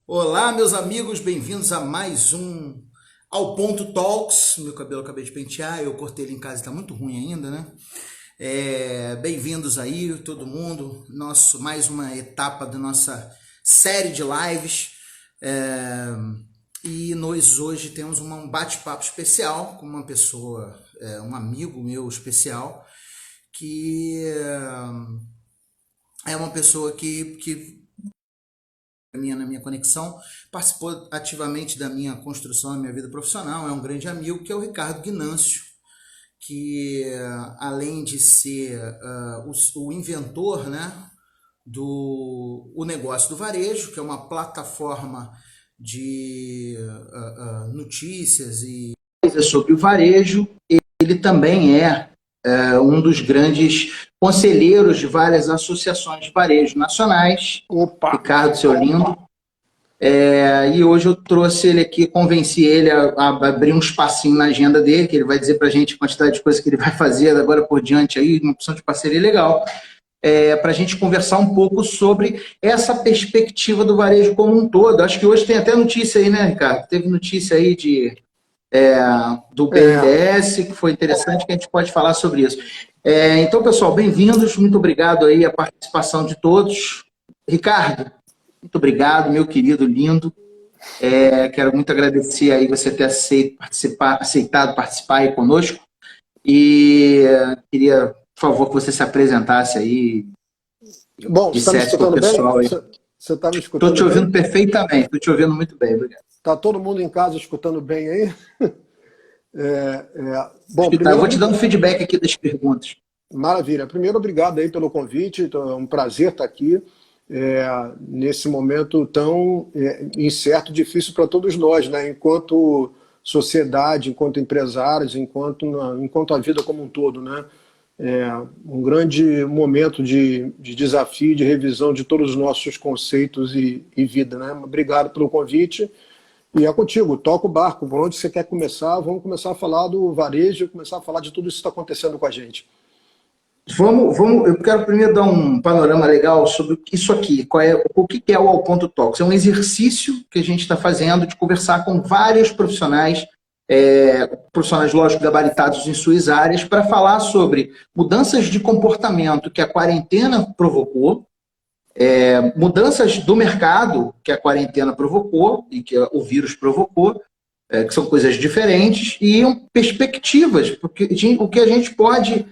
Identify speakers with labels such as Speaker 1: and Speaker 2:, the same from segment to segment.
Speaker 1: Olá, meus amigos, bem-vindos a mais um Ao Ponto Talks. Meu cabelo eu acabei de pentear, eu cortei ele em casa, está muito ruim ainda, né? Bem-vindos aí, todo mundo. Mais uma etapa da nossa série de lives. E nós hoje temos um bate-papo especial com uma pessoa, um amigo meu especial, que é uma pessoa que na minha conexão, participou ativamente da minha construção, da minha vida profissional, é um grande amigo, que é o Ricardo Guinâncio, que além de ser o inventor, né, do o negócio do varejo, que é uma plataforma de notícias e coisas sobre o varejo, ele também é um dos grandes conselheiros de várias associações de varejo nacionais.
Speaker 2: Opa!
Speaker 1: Ricardo, seu lindo. E hoje eu trouxe ele aqui, convenci ele a abrir um espacinho na agenda dele, que ele vai dizer para a gente a quantidade de coisas que ele vai fazer agora por diante, aí, uma opção de parceria legal, para a gente conversar um pouco sobre essa perspectiva do varejo como um todo. Acho que hoje tem até notícia aí, né, Ricardo? Teve notícia aí do BNDES, que foi interessante, que a gente pode falar sobre isso. Então, pessoal, bem-vindos, muito obrigado aí a participação de todos. Ricardo, muito obrigado, meu querido, lindo. Quero muito agradecer aí você ter aceitado participar aí conosco. E queria, por favor, que você se apresentasse aí.
Speaker 2: Bom, você está me escutando bem?
Speaker 1: Você está me escutando? Estou te ouvindo perfeitamente, estou te ouvindo muito bem, obrigado.
Speaker 2: Está todo mundo em casa escutando bem aí?
Speaker 1: Bom, primeiro, eu vou te dar um feedback aqui das perguntas.
Speaker 2: Maravilha. Primeiro, obrigado aí pelo convite, é um prazer estar aqui. Nesse momento tão incerto, difícil para todos nós, né? Enquanto sociedade, enquanto empresários, enquanto a vida como um todo, né? Um grande momento de desafio, de revisão de todos os nossos conceitos e vida, né? Obrigado pelo convite e é contigo, toca o barco, por onde você quer começar, vamos começar a falar do varejo, começar a falar de tudo isso que está acontecendo com a gente.
Speaker 1: Eu quero primeiro dar um panorama legal sobre isso aqui, o que é o Ao Ponto Talks. É um exercício que a gente está fazendo de conversar com vários profissionais, lógico, gabaritados em suas áreas, para falar sobre mudanças de comportamento que a quarentena provocou, mudanças do mercado que a quarentena provocou e que o vírus provocou, que são coisas diferentes, e perspectivas, porque o que a gente pode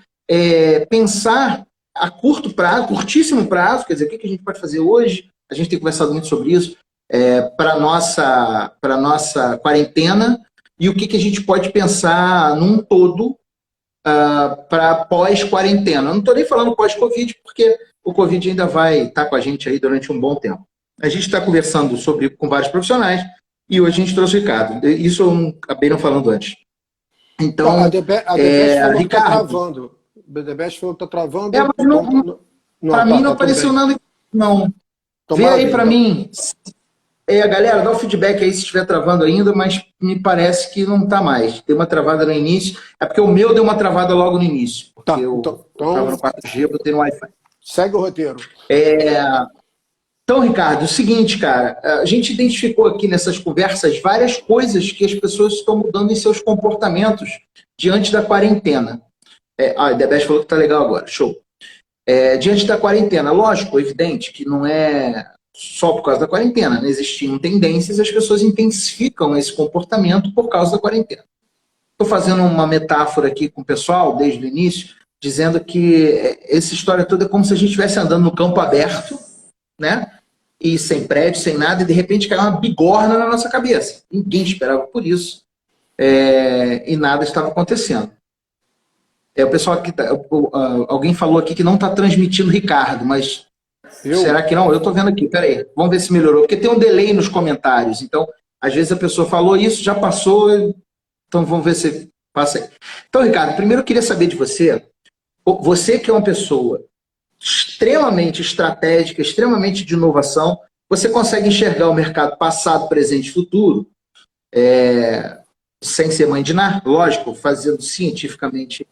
Speaker 1: pensar a curto prazo, curtíssimo prazo, quer dizer, o que a gente pode fazer hoje, a gente tem conversado muito sobre isso, para a nossa quarentena, e o que a gente pode pensar num todo para pós-quarentena. Eu não estou nem falando pós-Covid, porque o Covid ainda vai estar com a gente aí durante um bom tempo. A gente está conversando com vários profissionais, e hoje a gente trouxe o Ricardo. Isso eu acabei não falando antes. Então,
Speaker 2: a Debest falou
Speaker 1: Ricardo,
Speaker 2: que está travando. A Debest falou que está travando.
Speaker 1: Para mim não apareceu nada. Não. Então, vê aí para mim. Galera, dá o feedback aí se estiver travando ainda, mas me parece que não está mais. Deu uma travada no início. É porque o meu deu uma travada logo no início. Porque eu estava no 4G, botei no Wi-Fi.
Speaker 2: Segue o roteiro.
Speaker 1: Então, Ricardo, é o seguinte, cara, a gente identificou aqui nessas conversas várias coisas que as pessoas estão mudando em seus comportamentos diante da quarentena. A Debest falou que tá legal agora, show. Diante da quarentena, lógico, evidente que não é só por causa da quarentena, né? Existiam tendências, as pessoas intensificam esse comportamento por causa da quarentena. Estou fazendo uma metáfora aqui com o pessoal, desde o início, dizendo que essa história toda é como se a gente estivesse andando no campo aberto, né? E sem prédio, sem nada, e de repente caiu uma bigorna na nossa cabeça. Ninguém esperava por isso, e nada estava acontecendo. O pessoal aqui, alguém falou aqui que não está transmitindo Ricardo, mas será que não? Eu estou vendo aqui, peraí, vamos ver se melhorou, porque tem um delay nos comentários, então, às vezes a pessoa falou isso, já passou, então vamos ver se passa aí. Então, Ricardo, primeiro eu queria saber de você que é uma pessoa extremamente estratégica, extremamente de inovação, você consegue enxergar o mercado passado, presente e futuro, sem ser mãe de Ná, lógico, fazendo cientificamente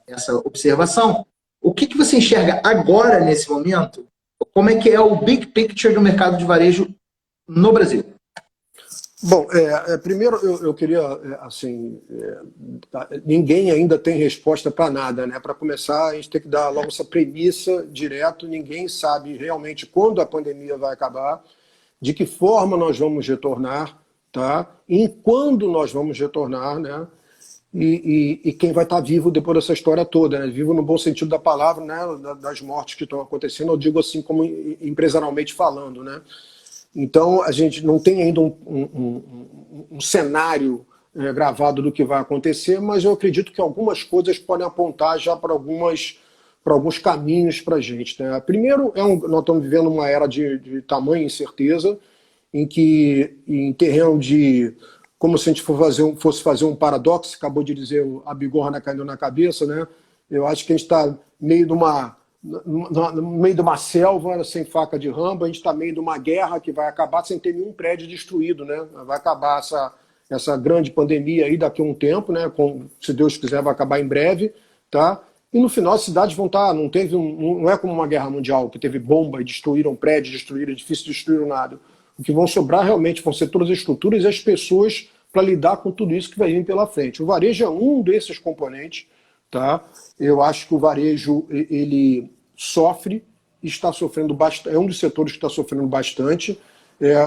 Speaker 1: essa observação. O que você enxerga agora, nesse momento? Como é que é o big picture do mercado de varejo no Brasil?
Speaker 2: Bom, primeiro eu queria, ninguém ainda tem resposta para nada, né? Para começar, a gente tem que dar logo essa premissa direto, ninguém sabe realmente quando a pandemia vai acabar, de que forma nós vamos retornar, tá? E quando nós vamos retornar, né? E quem vai estar vivo depois dessa história toda, né? Vivo no bom sentido da palavra, né? Das mortes que estão acontecendo, eu digo assim como empresarialmente falando, né? Então, a gente não tem ainda um cenário gravado do que vai acontecer, mas eu acredito que algumas coisas podem apontar já para alguns caminhos para a gente, né? Primeiro, nós estamos vivendo uma era de tamanha incerteza, em que, em terreno de, como se a gente fosse fazer um paradoxo, acabou de dizer a bigorna caindo na cabeça, né? Eu acho que a gente está no meio de uma selva sem faca de rambo, a gente está no meio de uma guerra que vai acabar sem ter nenhum prédio destruído, né? Vai acabar essa grande pandemia aí daqui a um tempo, né? Se Deus quiser, vai acabar em breve, tá? E no final as cidades vão estar, não é como uma guerra mundial, que teve bomba e destruíram prédios, destruíram edifícios, destruíram nada. O que vão sobrar realmente vão ser todas as estruturas e as pessoas para lidar com tudo isso que vai vir pela frente. O varejo é um desses componentes, tá? Eu acho que o varejo, ele sofre, está sofrendo bastante, é um dos setores que está sofrendo bastante.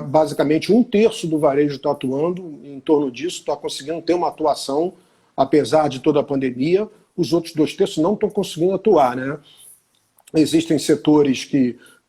Speaker 2: Basicamente, 1/3 do varejo está atuando em torno disso, está conseguindo ter uma atuação, apesar de toda a pandemia. Os outros 2/3 não estão conseguindo atuar, né? Existem setores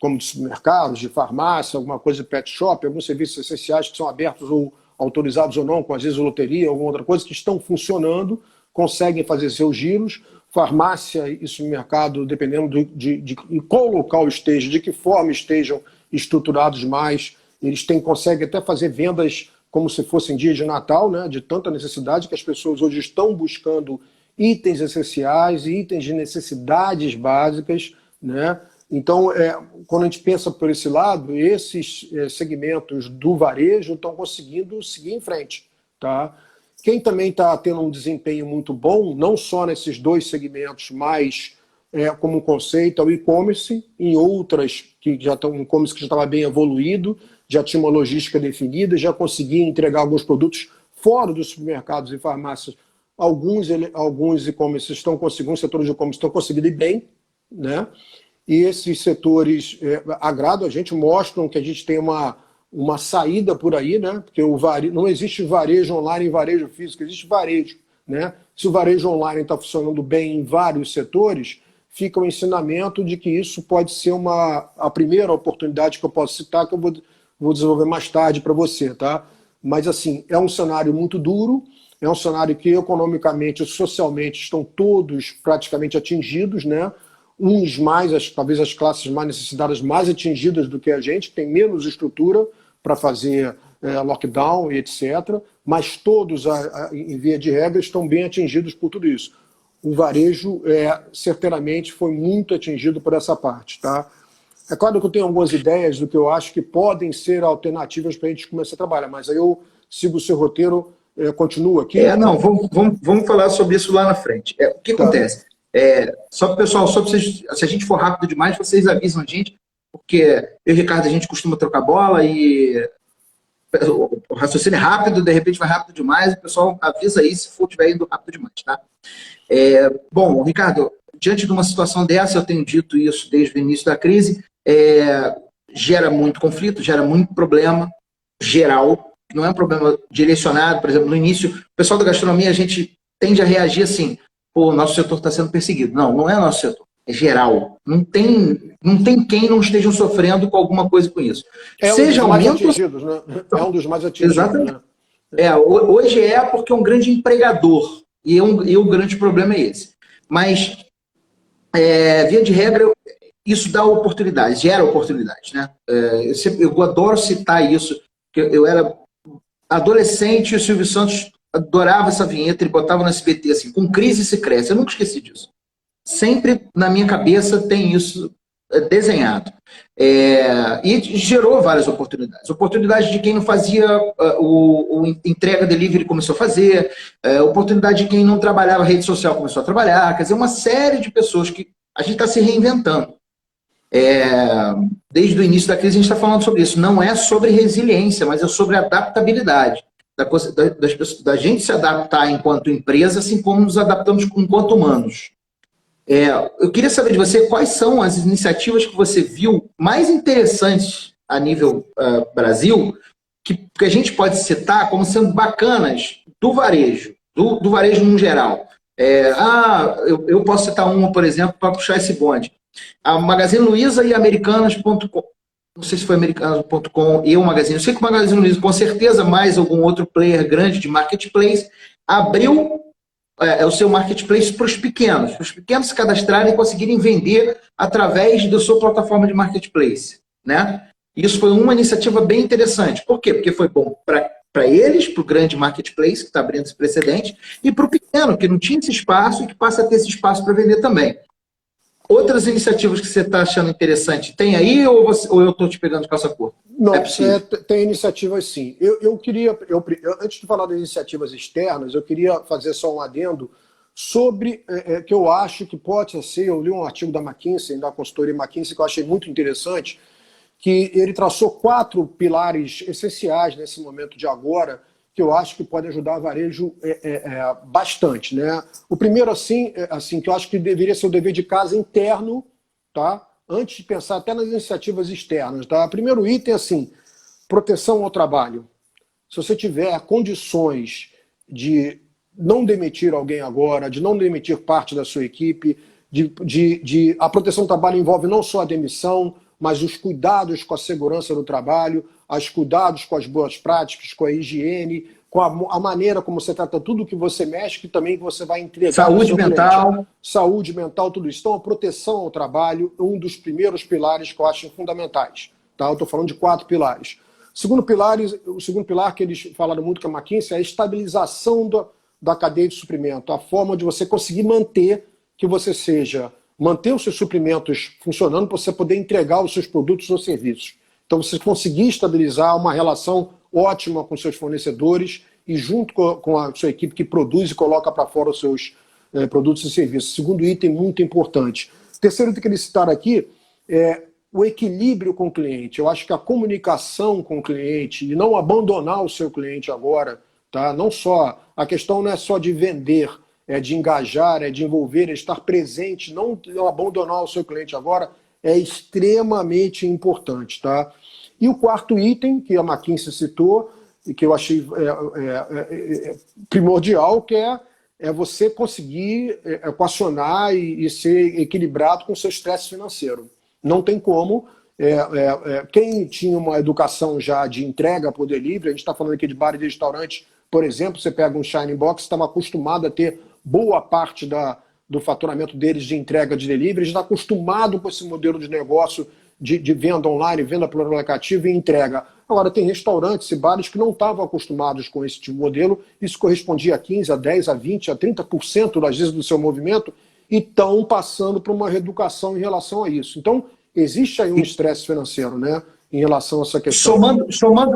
Speaker 2: como de supermercados, de farmácia, alguma coisa de pet shop, alguns serviços essenciais que são abertos ou autorizados ou não, com às vezes loteria, alguma outra coisa, que estão funcionando, conseguem fazer seus giros. Farmácia e supermercado, dependendo de em qual local esteja, de que forma estejam estruturados mais, eles conseguem até fazer vendas como se fossem dia de Natal, né? De tanta necessidade que as pessoas hoje estão buscando itens essenciais, itens de necessidades básicas, né? Então, quando a gente pensa por esse lado, esses segmentos do varejo estão conseguindo seguir em frente, tá? Quem também está tendo um desempenho muito bom, não só nesses dois segmentos, mas como um conceito, é o e-commerce, em outras que já estão, um e-commerce que já estava bem evoluído, já tinha uma logística definida, já conseguia entregar alguns produtos fora dos supermercados e farmácias. Alguns e-commerce estão conseguindo, os setores de e-commerce estão conseguindo ir bem, né? E esses setores agradam a gente, mostram que a gente tem uma saída por aí, né? Porque não existe varejo online e varejo físico, existe varejo, né? Se o varejo online está funcionando bem em vários setores, fica o ensinamento de que isso pode ser a primeira oportunidade que eu posso citar, que eu vou desenvolver mais tarde para você, tá? Mas, assim, é um cenário muito duro, é um cenário que economicamente e socialmente estão todos praticamente atingidos, né? Uns mais, talvez as classes mais necessitadas, mais atingidas do que a gente, tem menos estrutura para fazer lockdown e etc. Mas todos, em via de regra, estão bem atingidos por tudo isso. O varejo, certeiramente, foi muito atingido por essa parte, tá? É claro que eu tenho algumas ideias do que eu acho que podem ser alternativas para a gente começar a trabalhar, mas aí eu sigo o seu roteiro, continuo aqui.
Speaker 1: Não, vamos falar sobre isso lá na frente. O que acontece? Só pessoal, se a gente for rápido demais, vocês avisam a gente, porque eu e o Ricardo, a gente costuma trocar bola e o raciocínio é rápido, de repente vai rápido demais, o pessoal avisa aí se for estiver indo rápido demais, tá? Bom, Ricardo, diante de uma situação dessa, eu tenho dito isso desde o início da crise, gera muito conflito, gera muito problema geral, não é um problema direcionado, por exemplo, no início, o pessoal da gastronomia, a gente tende a reagir assim, o nosso setor está sendo perseguido. Não é nosso setor, é geral. Não tem quem não esteja sofrendo com alguma coisa com isso.
Speaker 2: Seja aumento... mais atingidos, né? É um dos mais atingidos.
Speaker 1: Exatamente. Né? Hoje porque é um grande empregador, e o grande problema é esse. Mas, via de regra, isso dá oportunidades, gera oportunidades. Né? Eu adoro citar isso, que eu era adolescente e o Silvio Santos adorava essa vinheta, ele botava no SBT assim, com crise se cresce. Eu nunca esqueci disso. Sempre na minha cabeça tem isso desenhado. E gerou várias oportunidades. Oportunidade de quem não fazia o entrega delivery começou a fazer, oportunidade de quem não trabalhava rede social começou a trabalhar, quer dizer, uma série de pessoas que a gente está se reinventando. Desde o início da crise a gente está falando sobre isso. Não é sobre resiliência, mas é sobre adaptabilidade. Da gente se adaptar enquanto empresa, assim como nos adaptamos enquanto humanos. Eu queria saber de você quais são as iniciativas que você viu mais interessantes a nível Brasil, que a gente pode citar como sendo bacanas do varejo, do varejo no geral. Eu posso citar uma, por exemplo, para puxar esse bonde. A Magazine Luiza e Americanas.com, não sei se foi Americanas.com e o Magazine, eu sei que o Magazine Luiza, com certeza, mais algum outro player grande de marketplace, abriu o seu marketplace para os pequenos se cadastrarem e conseguirem vender através da sua plataforma de marketplace, né? Isso foi uma iniciativa bem interessante. Por quê? Porque foi bom para eles, para o grande marketplace, que está abrindo esse precedente, e para o pequeno, que não tinha esse espaço e que passa a ter esse espaço para vender também. Outras iniciativas que você está achando interessante, tem aí ou eu estou te pegando de calça curta?
Speaker 2: Não, tem iniciativas sim. Antes de falar das iniciativas externas, eu queria fazer só um adendo sobre que eu acho que pode ser, eu li um artigo da McKinsey, da consultoria McKinsey, que eu achei muito interessante, que ele traçou 4 pilares essenciais nesse momento de agora, que eu acho que pode ajudar o varejo bastante, né? O primeiro, assim, que eu acho que deveria ser o dever de casa interno, tá? Antes de pensar até nas iniciativas externas, tá? Primeiro item, assim, proteção ao trabalho. Se você tiver condições de não demitir alguém agora, de não demitir parte da sua equipe, a proteção do trabalho envolve não só a demissão, mas os cuidados com a segurança do trabalho, os cuidados com as boas práticas, com a higiene, com a maneira como você trata tudo que você mexe, que também você vai entregar.
Speaker 1: Saúde mental.
Speaker 2: Saúde mental, tudo isso. Então, a proteção ao trabalho é um dos primeiros pilares que eu acho fundamentais. Tá? Eu estou falando de 4 pilares. O segundo pilar que eles falaram muito com a McKinsey é a estabilização da cadeia de suprimento, a forma de você conseguir manter os seus suprimentos funcionando para você poder entregar os seus produtos ou serviços. Então, você conseguir estabilizar uma relação ótima com seus fornecedores e junto com a sua equipe que produz e coloca para fora os seus produtos e serviços. Segundo item muito importante. Terceiro item que eles citaram aqui é o equilíbrio com o cliente. Eu acho que a comunicação com o cliente e não abandonar o seu cliente agora, tá? A questão não é só de vender, é de engajar, é de envolver, é estar presente, não abandonar o seu cliente agora, é extremamente importante, tá? E o quarto item, que a McKinsey citou, e que eu achei primordial, que é você conseguir equacionar e ser equilibrado com o seu estresse financeiro. Não tem como. Quem tinha uma educação já de entrega por delivery, a gente está falando aqui de bar e de restaurante, por exemplo, você pega um Shining Box, estava acostumado a ter boa parte do faturamento deles de entrega de delivery, está acostumado com esse modelo de negócio de venda online, venda por aplicativo e entrega. Agora, tem restaurantes e bares que não estavam acostumados com esse tipo de modelo, isso correspondia a 15%, a 10%, a 20%, a 30% às vezes do seu movimento, e estão passando por uma reeducação em relação a isso. Então, existe aí um estresse financeiro, né, em relação a essa questão.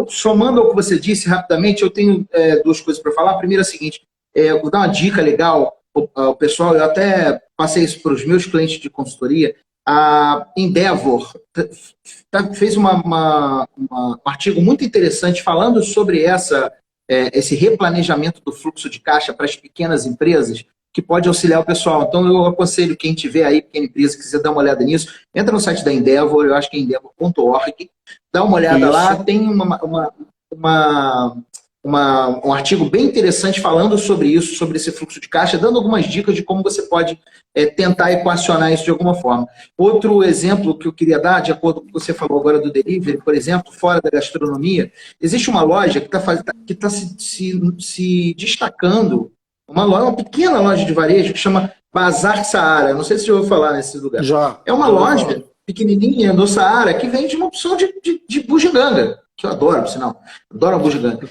Speaker 1: Somando ao que você disse rapidamente, eu tenho 2 coisas para falar. A primeira é a seguinte, vou dar uma dica legal ao pessoal, eu até passei isso para os meus clientes de consultoria. A Endeavor fez um artigo muito interessante falando sobre esse replanejamento do fluxo de caixa para as pequenas empresas, que pode auxiliar o pessoal. Então, eu aconselho quem tiver aí, pequena empresa, quiser dar uma olhada nisso, entra no site da Endeavor, eu acho que é endeavor.org, dá uma olhada lá, tem um artigo bem interessante falando sobre isso, sobre esse fluxo de caixa, dando algumas dicas de como você pode tentar equacionar isso de alguma forma. Outro exemplo que eu queria dar, de acordo com o que você falou agora do delivery, por exemplo, fora da gastronomia, existe uma loja que está se destacando, uma pequena loja de varejo que chama Bazar Saara. Não sei se você já ouviu falar nesse lugar.
Speaker 2: Já.
Speaker 1: É uma loja pequenininha no Saara que vende uma opção de bugiganga, que eu adoro, por sinal. Adoro a bugiganga.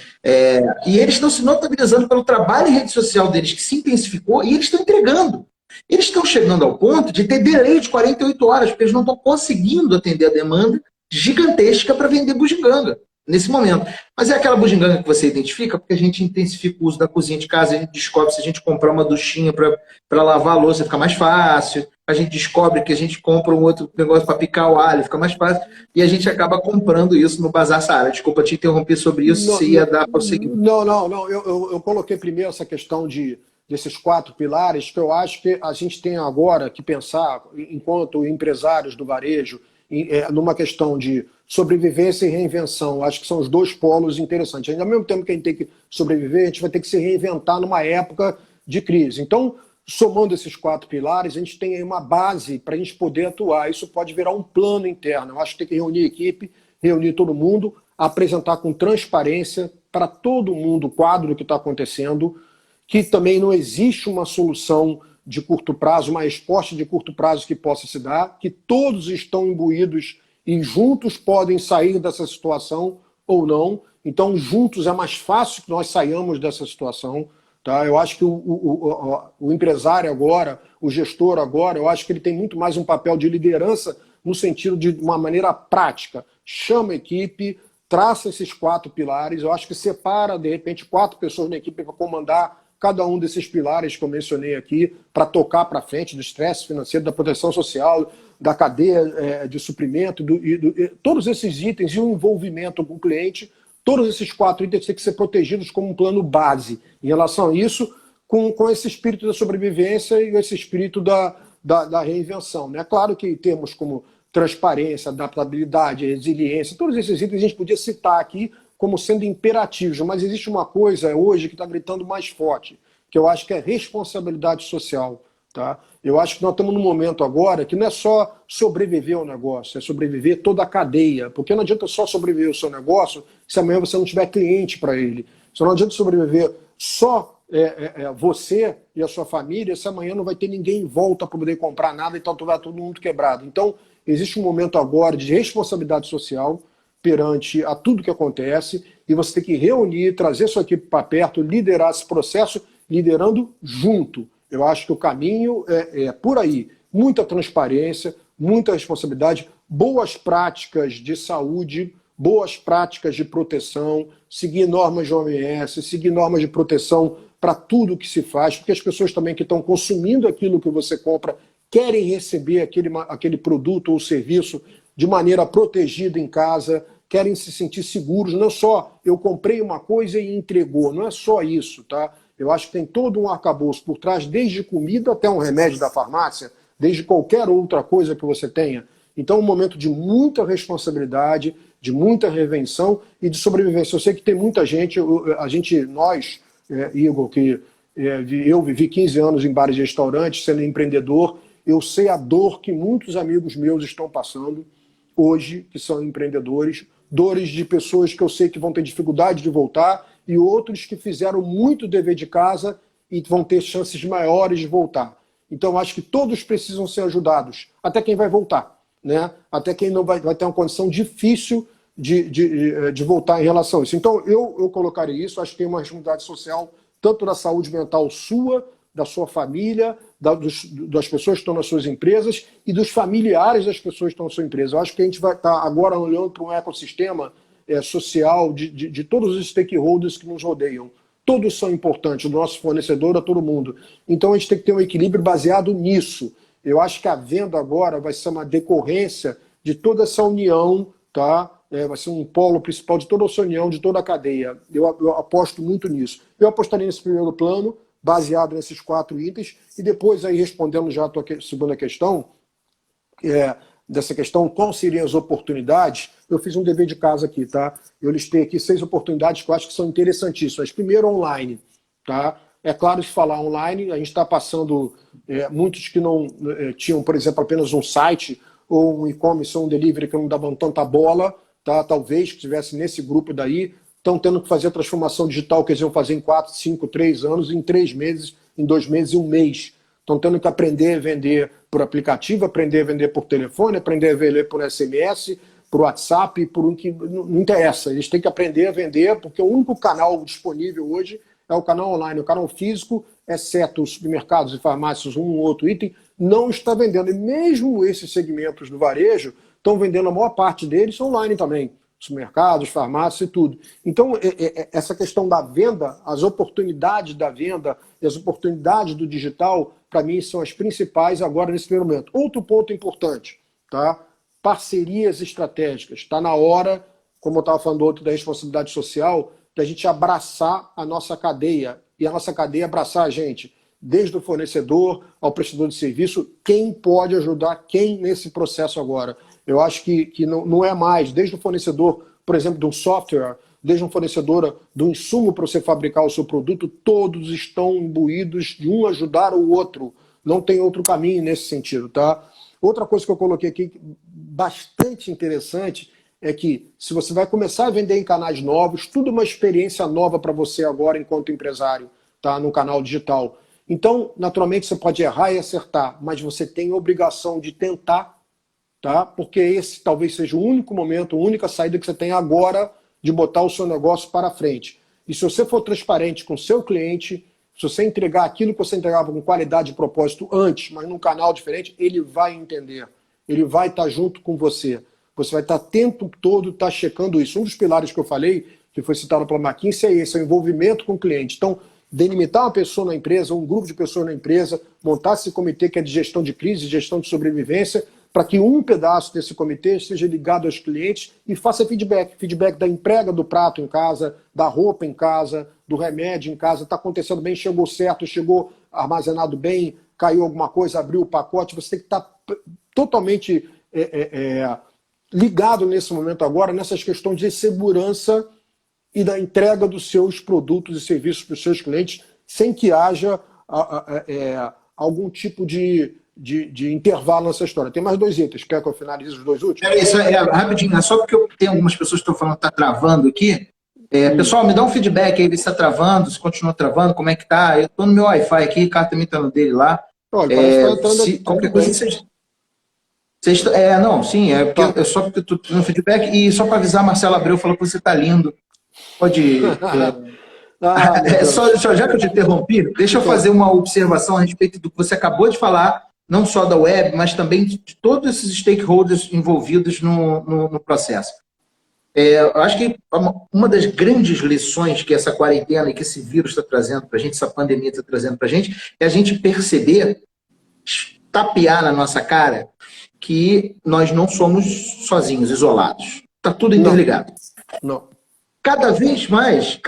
Speaker 1: E eles estão se notabilizando pelo trabalho em rede social deles, que se intensificou, e eles estão entregando. Eles estão chegando ao ponto de ter delay de 48 horas, porque eles não estão conseguindo atender a demanda gigantesca para vender bugiganga. nesse momento. Mas é aquela bugiganga que você identifica, porque a gente intensifica o uso da cozinha de casa, a gente descobre se a gente comprar uma duchinha para lavar a louça fica mais fácil, a gente descobre que a gente compra um outro negócio para picar o alho, fica mais fácil, e a gente acaba comprando isso no Bazar Saara. Desculpa te interromper sobre isso, se ia dar para seguir.
Speaker 2: Não. Eu coloquei primeiro essa questão desses 4 pilares, que eu acho que a gente tem agora que pensar, enquanto empresários do varejo, numa questão de sobrevivência e reinvenção. Acho que são os 2 polos interessantes. Ainda ao mesmo tempo que a gente tem que sobreviver, a gente vai ter que se reinventar numa época de crise. Então, somando esses 4 pilares, a gente tem aí uma base para a gente poder atuar. Isso pode virar um plano interno. Eu acho que tem que reunir a equipe, reunir todo mundo, apresentar com transparência para todo mundo o quadro que está acontecendo, que também não existe uma solução de curto prazo, uma resposta de curto prazo que possa se dar, que todos estão imbuídos e juntos podem sair dessa situação ou não. Então, juntos é mais fácil que nós saiamos dessa situação. Tá? Eu acho que o empresário agora, o gestor agora, eu acho que ele tem muito mais um papel de liderança no sentido de uma maneira prática. Chama a equipe, traça esses 4 pilares, eu acho que separa, de repente, 4 pessoas na equipe para comandar cada um desses pilares que eu mencionei aqui, para tocar para frente do estresse financeiro, da proteção social, da cadeia de suprimento, todos esses itens e o envolvimento com o cliente, todos esses 4 itens têm que ser protegidos como um plano base. Em relação a isso, com esse espírito da sobrevivência e esse espírito da reinvenção. É claro que termos como transparência, adaptabilidade, resiliência, todos esses itens a gente podia citar aqui como sendo imperativos, mas existe uma coisa hoje que está gritando mais forte, que eu acho que é responsabilidade social. Tá? Eu acho que nós estamos num momento agora que não é só sobreviver ao negócio, é sobreviver toda a cadeia, porque não adianta só sobreviver o seu negócio se amanhã você não tiver cliente para ele. Se não adianta sobreviver só você e a sua família, se amanhã não vai ter ninguém em volta para poder comprar nada, então vai todo mundo quebrado. Então, existe um momento agora de responsabilidade social perante a tudo que acontece, e você tem que reunir, trazer sua equipe para perto, liderar esse processo, liderando junto. Eu acho que o caminho é por aí. Muita transparência, muita responsabilidade, boas práticas de saúde, boas práticas de proteção, seguir normas de OMS, seguir normas de proteção para tudo que se faz, porque as pessoas também que estão consumindo aquilo que você compra querem receber aquele produto ou serviço de maneira protegida em casa, querem se sentir seguros, não só eu comprei uma coisa e entregou, não é só isso, tá? Eu acho que tem todo um arcabouço por trás, desde comida até um remédio da farmácia, desde qualquer outra coisa que você tenha. Então é um momento de muita responsabilidade, de muita reinvenção e de sobrevivência. Eu sei que tem muita gente, nós, Igor, que eu vivi 15 anos em bares e restaurantes, sendo empreendedor, eu sei a dor que muitos amigos meus estão passando hoje, que são empreendedores, dores de pessoas que eu sei que vão ter dificuldade de voltar e outros que fizeram muito dever de casa e vão ter chances maiores de voltar. Então, acho que todos precisam ser ajudados, até quem vai voltar, né? Até quem não vai ter uma condição difícil de voltar em relação a isso. Então, eu colocaria isso, acho que tem uma responsabilidade social, tanto da saúde mental sua, da sua família, das pessoas que estão nas suas empresas e dos familiares das pessoas que estão na sua empresa. Eu acho que a gente vai estar agora olhando para um ecossistema social de todos os stakeholders que nos rodeiam. Todos são importantes, do nosso fornecedor a todo mundo. Então a gente tem que ter um equilíbrio baseado nisso. Eu acho que a venda agora vai ser uma decorrência de toda essa união, tá? Vai ser um polo principal de toda essa união, de toda a cadeia. Eu aposto muito nisso. Eu apostaria nesse primeiro plano, baseado nesses 4 itens, e depois aí respondendo já a tua segunda questão, dessa questão, quais seriam as oportunidades, eu fiz um dever de casa aqui, tá? Eu listei aqui 6 oportunidades que eu acho que são interessantíssimas. Primeiro, online, tá? É claro, se falar online, a gente está passando muitos que não tinham, por exemplo, apenas um site, ou um e-commerce, ou um delivery que não davam tanta bola, tá? Talvez que estivesse nesse grupo daí, estão tendo que fazer a transformação digital que eles iam fazer em 4, 5, 3 anos, em 3 meses, em 2 meses e 1 mês. Estão tendo que aprender a vender por aplicativo, aprender a vender por telefone, aprender a vender por SMS, por WhatsApp, por um que não interessa. Eles têm que aprender a vender, porque o único canal disponível hoje é o canal online. O canal físico, exceto os supermercados e farmácias, um ou outro item, não está vendendo. E mesmo esses segmentos do varejo estão vendendo, a maior parte deles online também. supermercados, farmácias e tudo. Então, essa questão da venda, as oportunidades da venda e as oportunidades do digital, para mim, são as principais agora nesse primeiro momento. Outro ponto importante, tá? Parcerias estratégicas. Está na hora, como eu estava falando outro da responsabilidade social, da gente abraçar a nossa cadeia. E a nossa cadeia abraçar a gente, desde o fornecedor ao prestador de serviço, quem pode ajudar quem nesse processo agora. Eu acho que não é mais, desde o fornecedor, por exemplo, de um software, desde um fornecedor do insumo para você fabricar o seu produto, todos estão imbuídos de um ajudar o outro. Não tem outro caminho nesse sentido, tá? Outra coisa que eu coloquei aqui, bastante interessante, é que se você vai começar a vender em canais novos, tudo é uma experiência nova para você agora enquanto empresário, tá? No canal digital. Então, naturalmente, você pode errar e acertar, mas você tem a obrigação de tentar, tá? Porque esse talvez seja o único momento, a única saída que você tem agora de botar o seu negócio para frente. E se você for transparente com o seu cliente, se você entregar aquilo que você entregava com qualidade e propósito antes, mas num canal diferente, ele vai entender. Ele vai estar junto com você. Você vai estar o tempo todo checando isso. Um dos pilares que eu falei, que foi citado pela McKinsey, é esse, é o envolvimento com o cliente. Então, delimitar uma pessoa na empresa, um grupo de pessoas na empresa, montar esse comitê que é de gestão de crise, gestão de sobrevivência, para que um pedaço desse comitê seja ligado aos clientes e faça feedback da entrega do prato em casa, da roupa em casa, do remédio em casa, está acontecendo bem, chegou certo, chegou armazenado bem, caiu alguma coisa, abriu o pacote, você tem que estar totalmente ligado nesse momento agora, nessas questões de segurança e da entrega dos seus produtos e serviços para os seus clientes, sem que haja algum tipo de intervalo nessa história. Tem mais 2 itens. Quer que eu finalize os 2 últimos?
Speaker 1: Rapidinho, é só porque tem algumas pessoas que estão falando que está travando aqui. Pessoal, me dá um feedback aí, se está travando, se continua travando, como é que tá. Eu estou no meu Wi-Fi aqui, o cara também está no dele lá.
Speaker 2: Olha, parece
Speaker 1: qualquer coisa vocês... não, sim, porque, só porque eu estou no feedback. E só para avisar, Marcelo Abreu falou que você está lindo. Pode... já que eu te interrompi, deixa eu fazer uma observação a respeito do que você acabou de falar, não só da web, mas também de todos esses stakeholders envolvidos no processo. Eu acho que uma das grandes lições que essa quarentena e que esse vírus está trazendo para a gente, essa pandemia está trazendo para a gente, é a gente perceber, tapear na nossa cara, que nós não somos sozinhos, isolados. Está tudo interligado.
Speaker 2: Não.
Speaker 1: Cada vez mais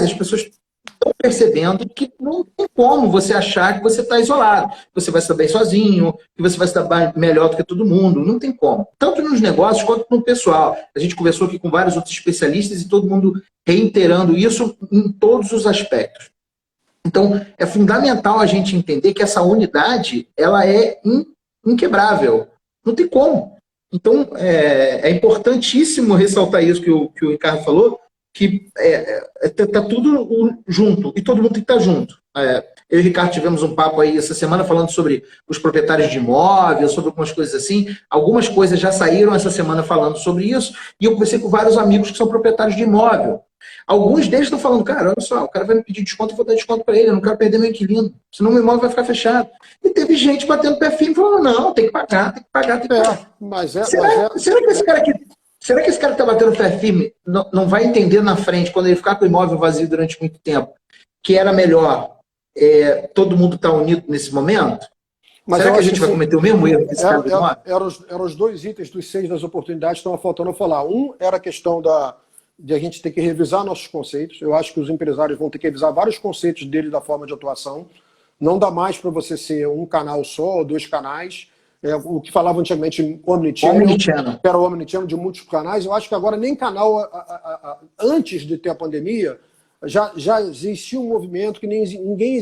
Speaker 1: as pessoas estão percebendo que não tem como você achar que você está isolado, que você vai estar bem sozinho, que você vai estar melhor do que todo mundo. Não tem como. Tanto nos negócios quanto no pessoal. A gente conversou aqui com vários outros especialistas e todo mundo reiterando isso em todos os aspectos. Então, é fundamental a gente entender que essa unidade ela é inquebrável. Não tem como. Então, é importantíssimo ressaltar isso que o Ricardo falou, que tá tudo junto, e todo mundo tem que estar junto. Eu e o Ricardo tivemos um papo aí essa semana falando sobre os proprietários de imóveis, sobre algumas coisas assim. Algumas coisas já saíram essa semana falando sobre isso, e eu conversei com vários amigos que são proprietários de imóvel. Alguns deles estão falando, cara, olha só, o cara vai me pedir desconto, eu vou dar desconto para ele, eu não quero perder meu inquilino, senão meu imóvel vai ficar fechado. E teve gente batendo pé firme e falando, não, tem que pagar, tem que pagar, tem que pagar. Será que esse cara que está batendo pé firme não vai entender na frente, quando ele ficar com o imóvel vazio durante muito tempo, que era melhor todo mundo estar unido nesse momento?
Speaker 2: Mas
Speaker 1: será que a gente vai cometer o mesmo erro que esse cara do imóvel?
Speaker 2: Eram os 2 itens dos 6 das oportunidades que estavam faltando a falar. Um era a questão de a gente ter que revisar nossos conceitos. Eu acho que os empresários vão ter que revisar vários conceitos dele da forma de atuação. Não dá mais para você ser um canal só ou 2 canais. O que falava antigamente omnichannel, que era o omnichannel de múltiplos canais. Eu acho que agora nem canal, antes de ter a pandemia, já existia um movimento que ninguém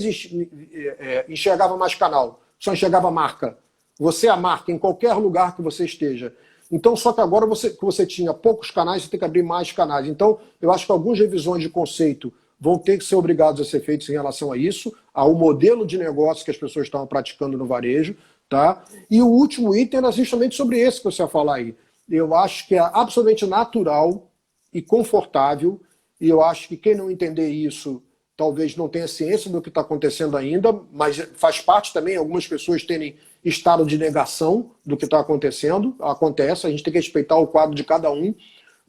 Speaker 2: enxergava mais canal, só enxergava marca. Você é a marca em qualquer lugar que você esteja. Então, só que agora que você tinha poucos canais, você tem que abrir mais canais. Então, eu acho que algumas revisões de conceito vão ter que ser obrigadas a ser feitas em relação a isso, ao modelo de negócio que as pessoas estavam praticando no varejo. Tá? E o último item era justamente sobre esse que você ia falar aí. Eu acho que é absolutamente natural e confortável, e eu acho que quem não entender isso talvez não tenha ciência do que está acontecendo ainda, mas faz parte também algumas pessoas terem estado de negação do que está acontecendo. Acontece, a gente tem que respeitar o quadro de cada um,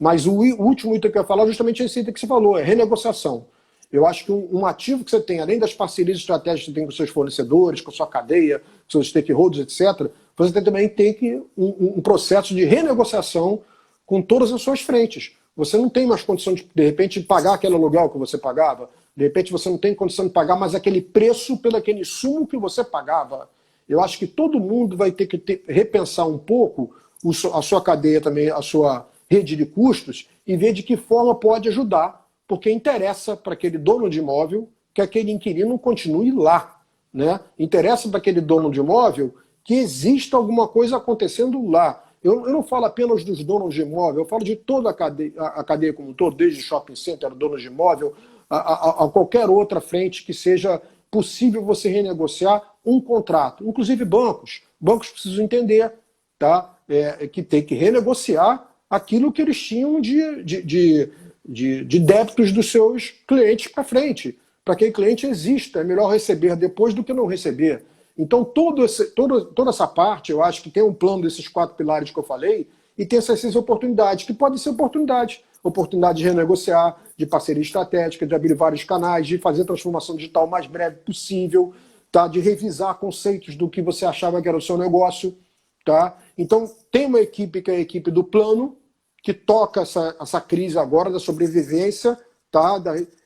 Speaker 2: Mas o último item que eu ia falar é justamente esse item que você falou, é renegociação. Eu acho que um ativo que você tem, além das parcerias estratégicas que você tem com seus fornecedores, com a sua cadeia, com seus stakeholders, etc., você também tem um processo de renegociação com todas as suas frentes. Você não tem mais condição de repente, pagar aquele aluguel que você pagava. De repente, você não tem condição de pagar mais aquele preço pelo aquele insumo que você pagava. Eu acho que todo mundo vai ter que repensar um pouco a sua cadeia também, a sua rede de custos, e ver de que forma pode ajudar, porque interessa para aquele dono de imóvel que aquele inquilino continue lá. Né? Interessa para aquele dono de imóvel que exista alguma coisa acontecendo lá. Eu não falo apenas dos donos de imóvel, eu falo de toda a cadeia como um todo, desde shopping center, donos de imóvel, a qualquer outra frente que seja possível você renegociar um contrato. Inclusive bancos. Bancos precisam entender, tá? Que tem que renegociar aquilo que eles tinham de débitos dos seus clientes para frente. Para que aquele cliente exista, é melhor receber depois do que não receber. Então, toda essa parte, eu acho que tem um plano desses 4 pilares que eu falei, e tem essas oportunidades, que podem ser oportunidades. Oportunidade de renegociar, de parceria estratégica, de abrir vários canais, de fazer a transformação digital o mais breve possível, tá? De revisar conceitos do que você achava que era o seu negócio. Tá? Então, tem uma equipe que é a equipe do plano, que toca essa crise agora da sobrevivência, tá?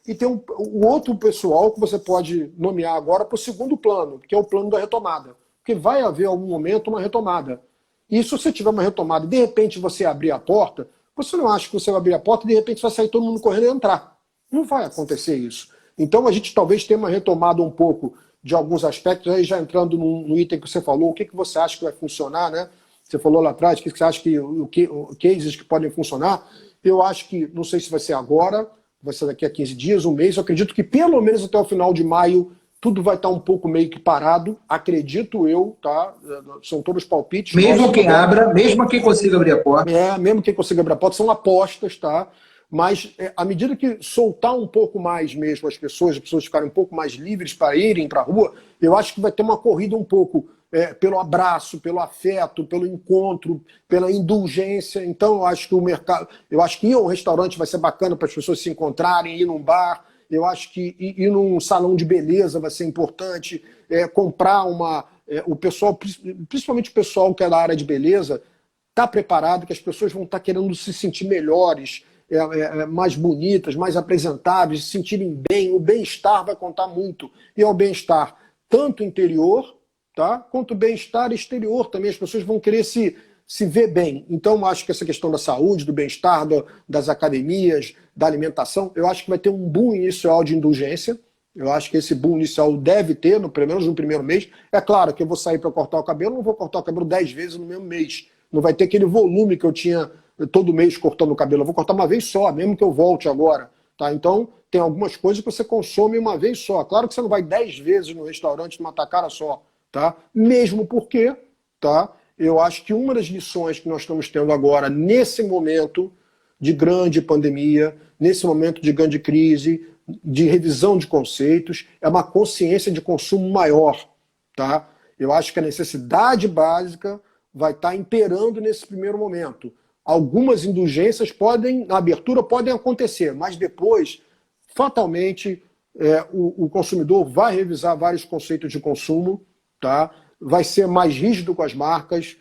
Speaker 2: E tem o outro pessoal que você pode nomear agora para o segundo plano, que é o plano da retomada. Porque vai haver, em algum momento, uma retomada. E se você tiver uma retomada e, de repente, você abrir a porta, você não acha que você vai abrir a porta e, de repente, vai sair todo mundo correndo e entrar. Não vai acontecer isso. Então, a gente talvez tenha uma retomada um pouco de alguns aspectos, aí já entrando no item que você falou, o que você acha que vai funcionar, né? Você falou lá atrás, o que você acha que cases que podem funcionar. Eu acho que, não sei se vai ser agora, vai ser daqui a 15 dias, um mês, eu acredito que pelo menos até o final de maio tudo vai estar um pouco meio que parado, acredito eu, tá? São todos palpites.
Speaker 1: Mesmo quem abra, mesmo quem consiga abrir a porta.
Speaker 2: Mesmo quem consiga abrir a porta, são apostas, tá? Mas à medida que soltar um pouco mais mesmo as pessoas ficarem um pouco mais livres para irem para a rua, eu acho que vai ter uma corrida um pouco pelo abraço, pelo afeto, pelo encontro, pela indulgência. Então eu acho que o mercado, eu acho que ir a um restaurante vai ser bacana para as pessoas se encontrarem, ir num bar, eu acho que ir num salão de beleza vai ser importante, comprar o pessoal, principalmente o pessoal que é da área de beleza, está preparado, que as pessoas vão estar querendo se sentir melhores, mais bonitas, mais apresentáveis, se sentirem bem, o bem-estar vai contar muito. E é o bem-estar tanto interior, tá, quanto o bem-estar exterior também. As pessoas vão querer se ver bem. Então, acho que essa questão da saúde, do bem-estar, das academias, da alimentação, eu acho que vai ter um boom inicial de indulgência. Eu acho que esse boom inicial deve ter, pelo menos no primeiro mês. É claro que eu vou sair para cortar o cabelo, não vou cortar o cabelo 10 vezes no mesmo mês. Não vai ter aquele volume que eu tinha todo mês cortando o cabelo. Eu vou cortar uma vez só, mesmo que eu volte agora. Tá? Então, tem algumas coisas que você consome uma vez só. Claro que você não vai 10 vezes no restaurante numa tacada só. Tá? Mesmo porque, tá? Eu acho que uma das lições que nós estamos tendo agora, nesse momento de grande pandemia, nesse momento de grande crise, de revisão de conceitos, é uma consciência de consumo maior. Tá? Eu acho que a necessidade básica vai estar imperando nesse primeiro momento. Algumas indulgências na abertura podem acontecer, mas depois, fatalmente, o consumidor vai revisar vários conceitos de consumo, tá? Vai ser mais rígido com as marcas,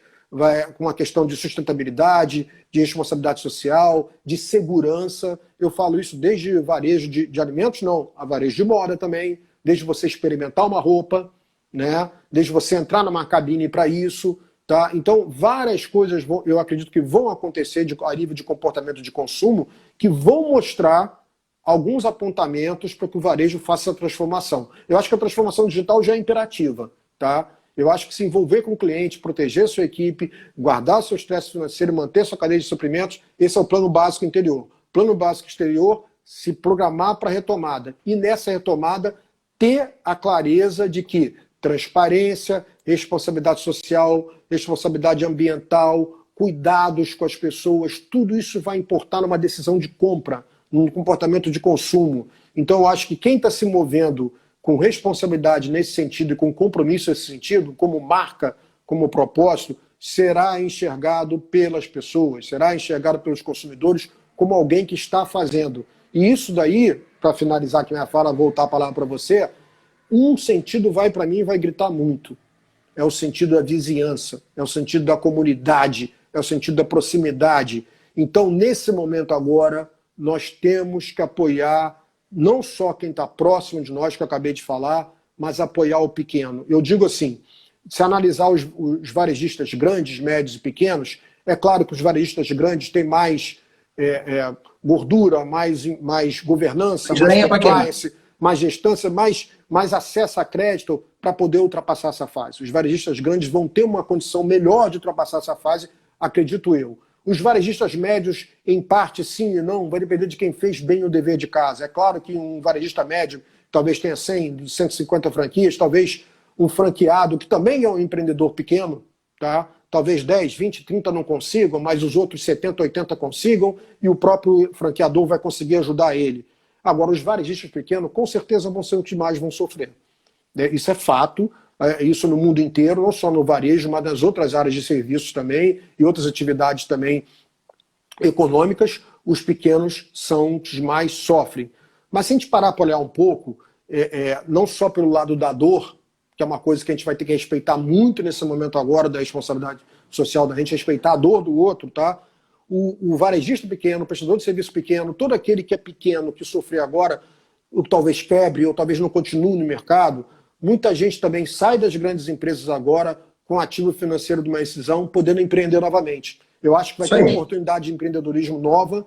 Speaker 2: com a questão de sustentabilidade, de responsabilidade social, de segurança. Eu falo isso desde varejo de alimentos, não, a varejo de moda também, desde você experimentar uma roupa, né? Desde você entrar numa cabine para isso. Tá? Então, várias coisas eu acredito que vão acontecer a nível de comportamento de consumo que vão mostrar alguns apontamentos para que o varejo faça essa transformação. Eu acho que a transformação digital já é imperativa. Tá? Eu acho que se envolver com o cliente, proteger a sua equipe, guardar o seu estresse financeiro, manter a sua cadeia de suprimentos, esse é o plano básico interior. Plano básico exterior, se programar para a retomada. E nessa retomada, ter a clareza de que transparência, responsabilidade social, responsabilidade ambiental, cuidados com as pessoas, tudo isso vai importar numa decisão de compra, num comportamento de consumo. Então eu acho que quem está se movendo com responsabilidade nesse sentido e com compromisso nesse sentido, como marca, como propósito, será enxergado pelas pessoas, será enxergado pelos consumidores como alguém que está fazendo. E isso daí, para finalizar aqui minha fala, voltar a palavra para você, um sentido vai para mim e vai gritar muito. É o sentido da vizinhança, é o sentido da comunidade, é o sentido da proximidade. Então, nesse momento agora, nós temos que apoiar não só quem está próximo de nós, que eu acabei de falar, mas apoiar o pequeno. Eu digo assim, se analisar os varejistas grandes, médios e pequenos, é claro que os varejistas grandes têm mais gordura, mais governança, mais compliance, mais gestância, mais acesso a crédito para poder ultrapassar essa fase. Os varejistas grandes vão ter uma condição melhor de ultrapassar essa fase, acredito eu. Os varejistas médios, em parte sim e não, vai depender de quem fez bem o dever de casa. É claro que um varejista médio talvez tenha 100, 150 franquias, talvez um franqueado que também é um empreendedor pequeno, tá? Talvez 10, 20, 30 não consigam, mas os outros 70, 80 consigam e o próprio franqueador vai conseguir ajudar ele. Agora, os varejistas pequenos com certeza vão ser os que mais vão sofrer. Isso é fato, isso no mundo inteiro, não só no varejo, mas nas outras áreas de serviços também e outras atividades também econômicas, os pequenos são os que mais sofrem. Mas se a gente parar para olhar um pouco, não só pelo lado da dor, que é uma coisa que a gente vai ter que respeitar muito nesse momento agora da responsabilidade social da gente, respeitar a dor do outro, tá? O varejista pequeno, o prestador de serviço pequeno, todo aquele que é pequeno, que sofrer agora, ou talvez quebre, ou talvez não continue no mercado, muita gente também sai das grandes empresas agora com ativo financeiro de uma decisão, podendo empreender novamente. Eu acho que vai ter uma oportunidade de empreendedorismo nova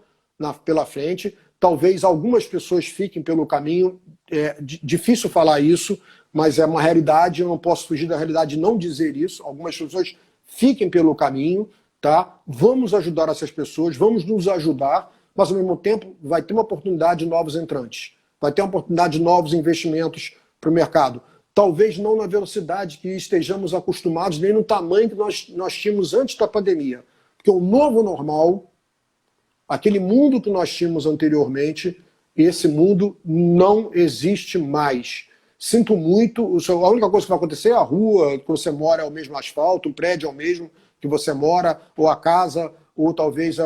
Speaker 2: pela frente. Talvez algumas pessoas fiquem pelo caminho. É difícil falar isso, mas é uma realidade. Eu não posso fugir da realidade de não dizer isso. Algumas pessoas fiquem pelo caminho, tá? Vamos ajudar essas pessoas, vamos nos ajudar, mas ao mesmo tempo vai ter uma oportunidade de novos entrantes. Vai ter uma oportunidade de novos investimentos para o mercado. Talvez não na velocidade que estejamos acostumados, nem no tamanho que nós tínhamos antes da pandemia. Porque o novo normal, aquele mundo que nós tínhamos anteriormente, esse mundo não existe mais. Sinto muito, a única coisa que vai acontecer é a rua que você mora é o mesmo asfalto, o prédio é o mesmo que você mora, ou a casa, ou talvez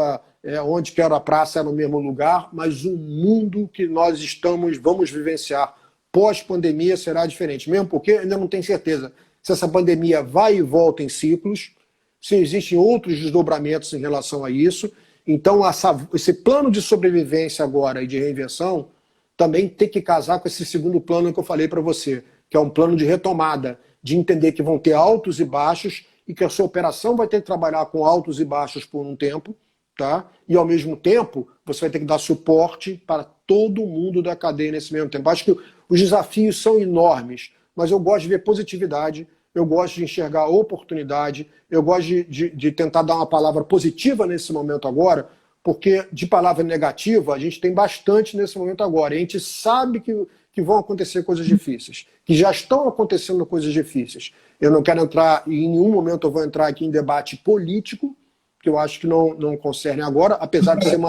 Speaker 2: onde que era a praça é no mesmo lugar, mas o mundo que nós vamos vivenciar pós-pandemia será diferente, mesmo porque ainda não tem certeza se essa pandemia vai e volta em ciclos, se existem outros desdobramentos em relação a isso. Então, esse plano de sobrevivência agora e de reinvenção também tem que casar com esse segundo plano que eu falei para você, que é um plano de retomada, de entender que vão ter altos e baixos e que a sua operação vai ter que trabalhar com altos e baixos por um tempo, tá? E, ao mesmo tempo, você vai ter que dar suporte para todo mundo da cadeia nesse mesmo tempo. Acho que os desafios são enormes, mas eu gosto de ver positividade, eu gosto de enxergar oportunidade, eu gosto de tentar dar uma palavra positiva nesse momento agora, porque de palavra negativa a gente tem bastante nesse momento agora. E a gente sabe que vão acontecer coisas difíceis, que já estão acontecendo coisas difíceis. Eu não quero entrar, e em nenhum momento eu vou entrar aqui em debate político, que eu acho que não concerne agora, apesar de ser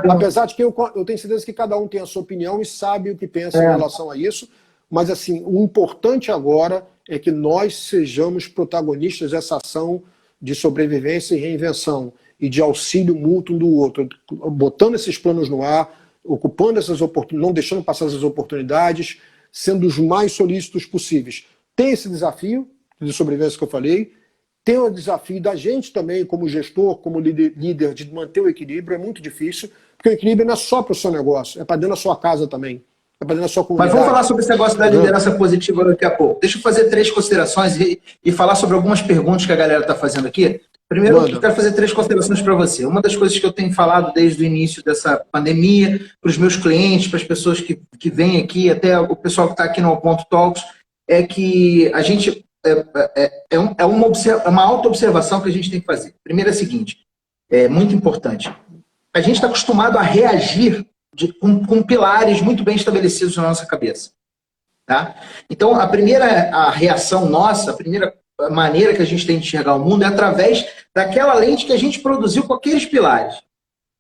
Speaker 2: apesar de que eu tenho certeza que cada um tem a sua opinião e sabe o que pensa em relação a isso, mas assim, o importante agora é que nós sejamos protagonistas dessa ação de sobrevivência e reinvenção e de auxílio mútuo um do outro, botando esses planos no ar, ocupando essas oportunidades, não deixando passar essas oportunidades, sendo os mais solícitos possíveis. Tem esse desafio de sobrevivência que eu falei, tem o desafio da gente também, como gestor, como líder, de manter o equilíbrio. É muito difícil, porque o equilíbrio não é só para o seu negócio, é para dentro da sua casa também. É para dentro da sua comunidade.
Speaker 1: Mas vamos falar sobre esse negócio da liderança positiva daqui a pouco. Deixa eu fazer 3 considerações e falar sobre algumas perguntas que a galera está fazendo aqui. Primeiro, eu quero fazer 3 considerações para você. Uma das coisas que eu tenho falado desde o início dessa pandemia, para os meus clientes, para as pessoas que vêm aqui, até o pessoal que está aqui no Ponto Talks, é que a gente... É uma auto-observação que a gente tem que fazer. Primeiro é o seguinte, é muito importante. A gente está acostumado a reagir com pilares muito bem estabelecidos na nossa cabeça. Tá? Então, a reação nossa, a primeira maneira que a gente tem de enxergar o mundo é através daquela lente que a gente produziu com aqueles pilares.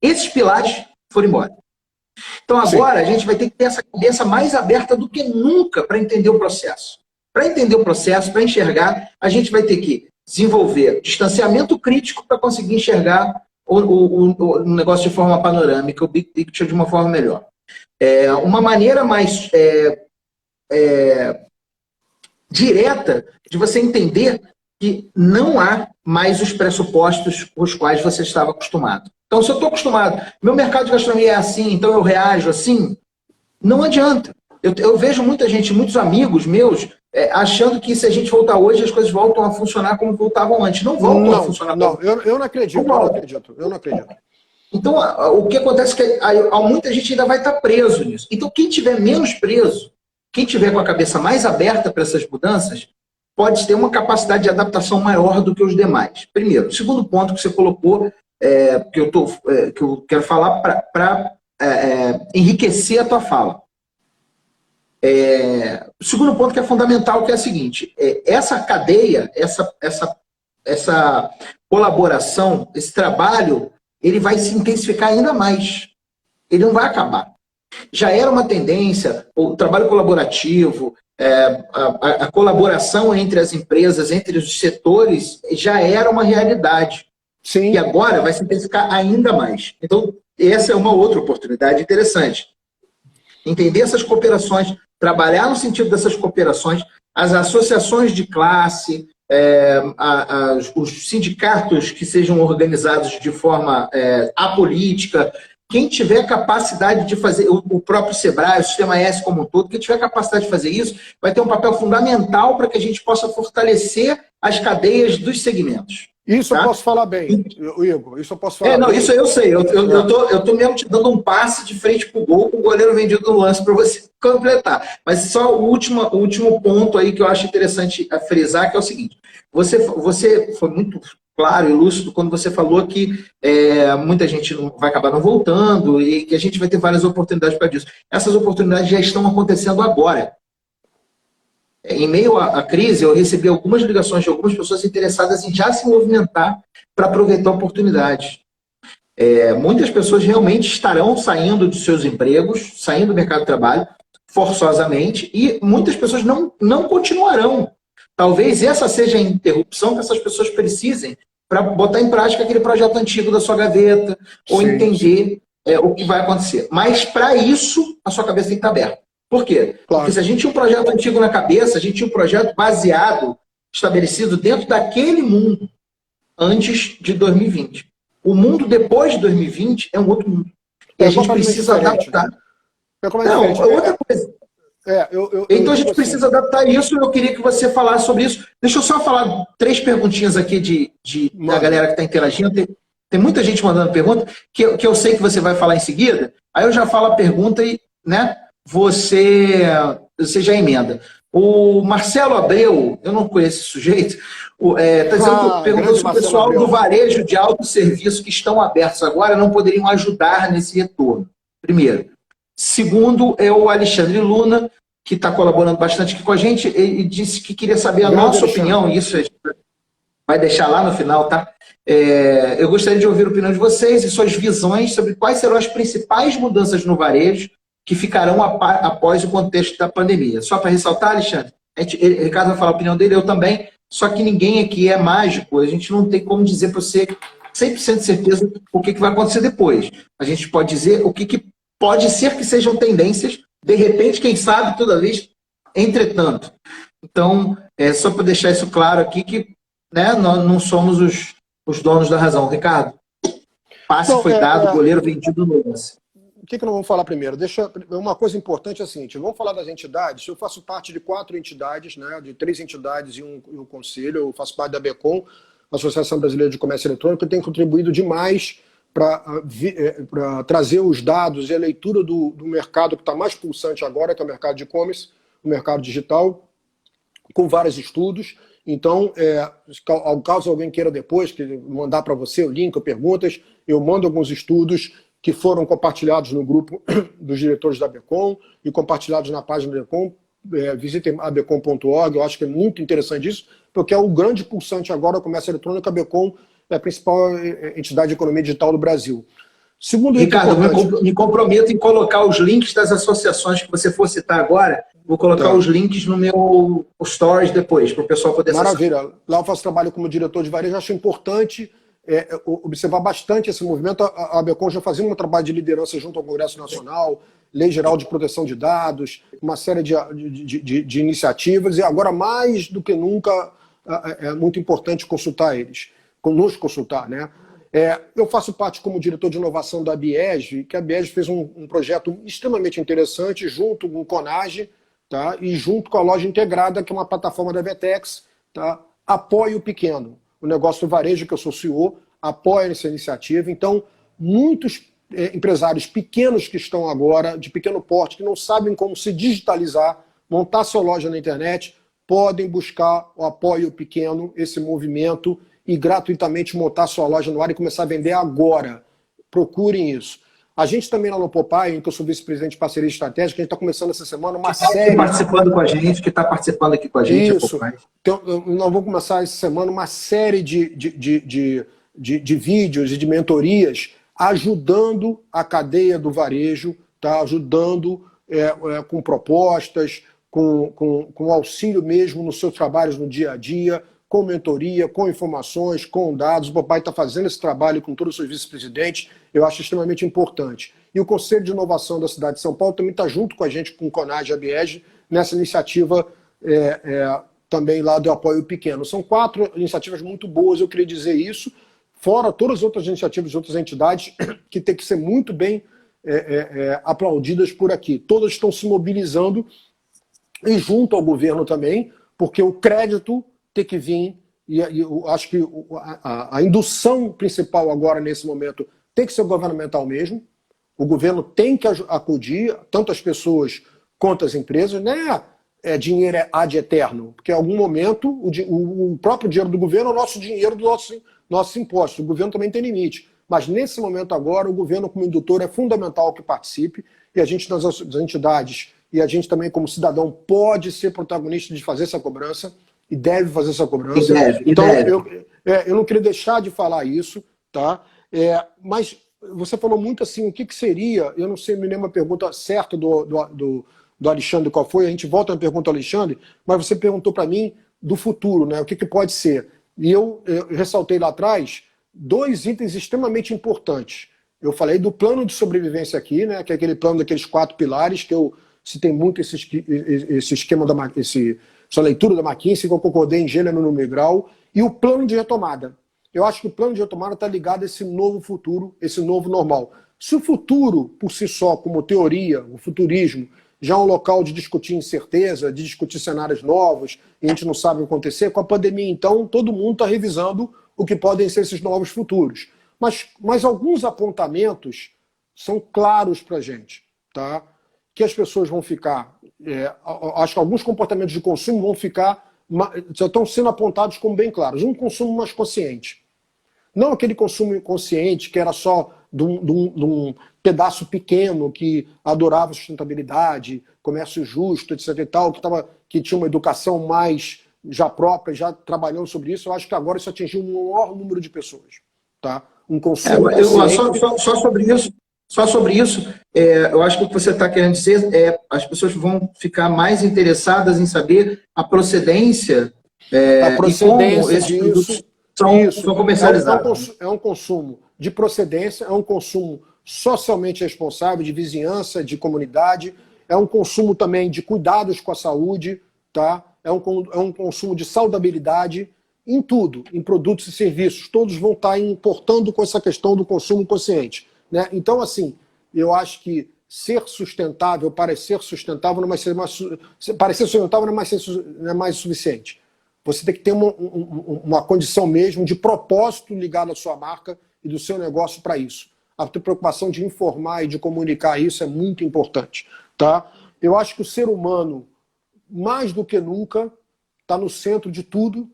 Speaker 1: Esses pilares foram embora. Então, agora, a gente vai ter que ter essa cabeça mais aberta do que nunca para entender o processo. Para entender o processo, para enxergar, a gente vai ter que desenvolver distanciamento crítico para conseguir enxergar o negócio de forma panorâmica, o big picture de uma forma melhor. Uma maneira mais direta de você entender que não há mais os pressupostos com os quais você estava acostumado. Então, se eu estou acostumado, meu mercado de gastronomia é assim, então eu reajo assim, não adianta. Eu vejo muita gente, muitos amigos meus, achando que se a gente voltar hoje, as coisas voltam a funcionar como voltavam antes. Não voltam a funcionar como...
Speaker 2: Não, eu não acredito, eu não acredito.
Speaker 1: Então, o que acontece é que muita gente ainda vai estar preso nisso. Então, quem tiver menos preso, quem tiver com a cabeça mais aberta para essas mudanças, pode ter uma capacidade de adaptação maior do que os demais. Primeiro. O segundo ponto que você colocou, que eu quero falar para enriquecer a tua fala. O segundo ponto que é fundamental, que é o seguinte, essa cadeia, essa colaboração, esse trabalho, ele vai se intensificar ainda mais. Ele não vai acabar. Já era uma tendência, o trabalho colaborativo, a colaboração entre as empresas, entre os setores, já era uma realidade.
Speaker 2: Sim.
Speaker 1: E agora vai se intensificar ainda mais. Então, essa é uma outra oportunidade interessante. Entender essas cooperações, trabalhar no sentido dessas cooperações, as associações de classe, os sindicatos que sejam organizados de forma apolítica, quem tiver capacidade de fazer, o próprio Sebrae, o Sistema S como um todo, quem tiver capacidade de fazer isso, vai ter um papel fundamental para que a gente possa fortalecer as cadeias dos segmentos.
Speaker 2: Isso
Speaker 1: tá?
Speaker 2: eu posso falar bem, Igor. Isso eu posso falar bem.
Speaker 1: Isso eu sei. Eu tô mesmo te dando um passe de frente para o gol, com o goleiro vendido no lance para você completar. Mas só o último ponto aí que eu acho interessante frisar, que é o seguinte. Você foi muito claro e lúcido quando você falou que muita gente vai acabar não voltando e que a gente vai ter várias oportunidades para isso. Essas oportunidades já estão acontecendo agora. Em meio à crise, eu recebi algumas ligações de algumas pessoas interessadas em já se movimentar para aproveitar a oportunidade. Muitas pessoas realmente estarão saindo de seus empregos, saindo do mercado de trabalho, forçosamente, e muitas pessoas não continuarão. Talvez essa seja a interrupção que essas pessoas precisem para botar em prática aquele projeto antigo da sua gaveta, ou entender o que vai acontecer. Mas, para isso, a sua cabeça tem que estar aberta. Por quê?
Speaker 2: Claro.
Speaker 1: Porque se a gente tinha um projeto antigo na cabeça, a gente tinha um projeto baseado, estabelecido dentro daquele mundo antes de 2020. O mundo depois de 2020 é um outro mundo. E a gente precisa adaptar. Outra coisa. Então a gente precisa adaptar isso, eu queria que você falasse sobre isso. Deixa eu só falar 3 perguntinhas aqui da galera que está interagindo. Tem muita gente mandando pergunta, que eu sei que você vai falar em seguida, aí eu já falo a pergunta e você já emenda. O Marcelo Abreu, eu não conheço esse sujeito, perguntou se o pessoal do varejo de autosserviço que estão abertos agora não poderiam ajudar nesse retorno. Primeiro. Segundo, é o Alexandre Luna, que está colaborando bastante aqui com a gente, ele disse que queria saber a nossa opinião, isso a gente vai deixar lá no final, tá? Eu gostaria de ouvir a opinião de vocês e suas visões sobre quais serão as principais mudanças no varejo que ficarão após o contexto da pandemia. Só para ressaltar, Alexandre, Ricardo vai falar a opinião dele, eu também, só que ninguém aqui é mágico, a gente não tem como dizer para você 100% de certeza o que vai acontecer depois. A gente pode dizer o que pode ser que sejam tendências, de repente, quem sabe, toda vez, entretanto. Então, só para deixar isso claro aqui, que nós não somos os donos da razão. Ricardo, passe foi dado, goleiro vendido no lance.
Speaker 2: O que nós vamos falar primeiro? Uma coisa importante é a seguinte, vamos falar das entidades. Eu faço parte de 4 entidades, de 3 entidades e um conselho. Eu faço parte da ABECOM, Associação Brasileira de Comércio Eletrônico, que tem contribuído demais para trazer os dados e a leitura do mercado que está mais pulsante agora, que é o mercado de e-commerce, o mercado digital, com vários estudos. Então, caso alguém queira depois mandar para você o link ou perguntas, eu mando alguns estudos que foram compartilhados no grupo dos diretores da ABECOM e compartilhados na página da ABECOM. Visitem abecom.org, eu acho que é muito interessante isso, porque é o grande pulsante agora do comércio eletrônico. A ABECOM é a principal entidade de economia digital do Brasil. Segundo,
Speaker 1: Ricardo, me comprometo em colocar os links das associações que você for citar agora, vou colocar os links no meu stories depois, para o pessoal poder acessar.
Speaker 2: Maravilha. Lá eu faço trabalho como diretor de varejo, acho importante observar bastante esse movimento. A ABECOM já fazia um trabalho de liderança junto ao Congresso Nacional, Lei Geral de Proteção de Dados, uma série de iniciativas, e agora, mais do que nunca, é muito importante consultar eles, nos consultar, né? Eu faço parte como diretor de inovação da Biege, que a Biege fez um projeto extremamente interessante junto com o Conage, tá? E junto com a Loja Integrada, que é uma plataforma da Vetex, tá? Apoia o pequeno. O negócio do varejo, que eu sou CEO, apoia essa iniciativa. Então, muitos empresários pequenos que estão agora, de pequeno porte, que não sabem como se digitalizar, montar sua loja na internet, podem buscar o apoio pequeno, esse movimento, e gratuitamente montar sua loja no ar e começar a vender agora. Procurem isso. A gente também lá no Popeye, em que eu sou vice-presidente de parceria estratégica, a gente está começando essa semana uma série...
Speaker 1: participando com a gente, que está participando aqui com a gente.
Speaker 2: Isso. Então, nós vamos começar essa semana uma série de vídeos e de mentorias ajudando a cadeia do varejo, tá? Ajudando com propostas, com auxílio mesmo nos seus trabalhos no dia a dia, com mentoria, com informações, com dados. O papai está fazendo esse trabalho com todos os seus vice-presidentes, eu acho extremamente importante. E o Conselho de Inovação da cidade de São Paulo também está junto com a gente, com o Conage e a Biege, nessa iniciativa também lá do apoio pequeno. São 4 iniciativas muito boas, eu queria dizer isso, fora todas as outras iniciativas de outras entidades que tem que ser muito bem aplaudidas por aqui. Todas estão se mobilizando e junto ao governo também, porque o crédito tem que vir, e eu acho que a indução principal agora, nesse momento, tem que ser governamental mesmo. O governo tem que acudir, tanto as pessoas quanto as empresas, né? Dinheiro ad eterno, porque em algum momento o próprio dinheiro do governo é o nosso dinheiro dos nossos impostos. O governo também tem limite. Mas nesse momento agora, o governo como indutor é fundamental que participe, e a gente nas entidades, e a gente também como cidadão pode ser protagonista de fazer essa cobrança, e deve fazer essa cobrança. Então, eu não queria deixar de falar isso, tá? Mas você falou muito assim, o que seria, eu não sei, me lembro a pergunta certa do Alexandre qual foi, a gente volta na pergunta do Alexandre, mas você perguntou para mim do futuro, né? O que pode ser. E eu ressaltei lá atrás 2 itens extremamente importantes. Eu falei do plano de sobrevivência aqui, né? Que é aquele plano daqueles 4 pilares, que eu citei muito esse esquema, essa leitura da McKinsey, que eu concordei em gênero, número e grau, e o plano de retomada. Eu acho que o plano de retomada está ligado a esse novo futuro, esse novo normal. Se o futuro, por si só, como teoria, o futurismo, já é um local de discutir incerteza, de discutir cenários novos, e a gente não sabe o que acontecer, com a pandemia, então, todo mundo está revisando o que podem ser esses novos futuros. Mas alguns apontamentos são claros para a gente, tá? Que as pessoas vão ficar... acho que alguns comportamentos de consumo vão ficar... já estão sendo apontados como bem claros. Um consumo mais consciente. Não aquele consumo inconsciente que era só de um pedaço pequeno que adorava sustentabilidade, comércio justo, etc. e tal, que tinha uma educação mais já própria, já trabalhando sobre isso. Eu acho que agora isso atingiu um maior número de pessoas. Tá? Um consumo
Speaker 1: Só sobre isso, eu acho que o que você está querendo dizer as pessoas vão ficar mais interessadas em saber a procedência,
Speaker 2: a procedência
Speaker 1: e como esses produtos são comercializados.
Speaker 2: É um consumo de procedência, é um consumo socialmente responsável, de vizinhança, de comunidade, é um consumo também de cuidados com a saúde, tá? É um consumo de saudabilidade em tudo, em produtos e serviços. Todos vão estar importando com essa questão do consumo consciente. Né? Então, assim, eu acho que ser sustentável, parecer sustentável, não é mais suficiente. Você tem que ter uma condição mesmo de propósito ligado à sua marca e do seu negócio para isso. A tua preocupação de informar e de comunicar isso é muito importante. Tá? Eu acho que o ser humano, mais do que nunca, está no centro de tudo,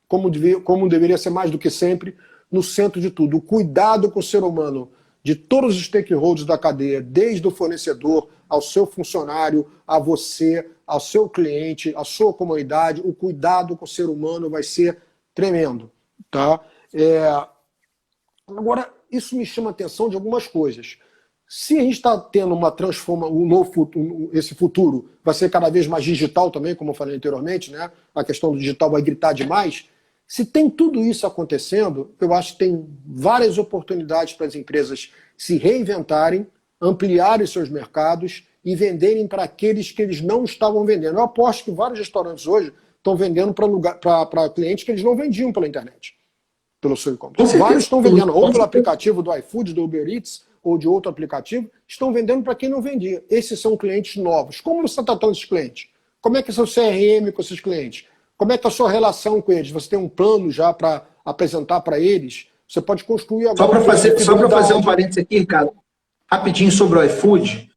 Speaker 2: como deveria ser mais do que sempre, no centro de tudo. O cuidado com o ser humano, de todos os stakeholders da cadeia, desde o fornecedor ao seu funcionário, a você, ao seu cliente, à sua comunidade, o cuidado com o ser humano vai ser tremendo. Tá? Agora, isso me chama a atenção de algumas coisas. Se a gente está tendo uma transformação, esse futuro vai ser cada vez mais digital também, como eu falei anteriormente, né? A questão do digital vai gritar demais. Se tem tudo isso acontecendo, eu acho que tem várias oportunidades para as empresas se reinventarem, ampliarem seus mercados e venderem para aqueles que eles não estavam vendendo. Eu aposto que vários restaurantes hoje estão vendendo para clientes que eles não vendiam pela internet, pelo seu e-commerce. Vários estão vendendo ou pelo aplicativo do iFood, do Uber Eats, ou de outro aplicativo, estão vendendo para quem não vendia. Esses são clientes novos. Como você está tratando esses clientes? Como é que é seu CRM com esses clientes? Como é que é a sua relação com eles? Você tem um plano já para apresentar para eles? Você pode construir agora...
Speaker 1: Só para fazer um parênteses aqui, Ricardo, rapidinho sobre o iFood,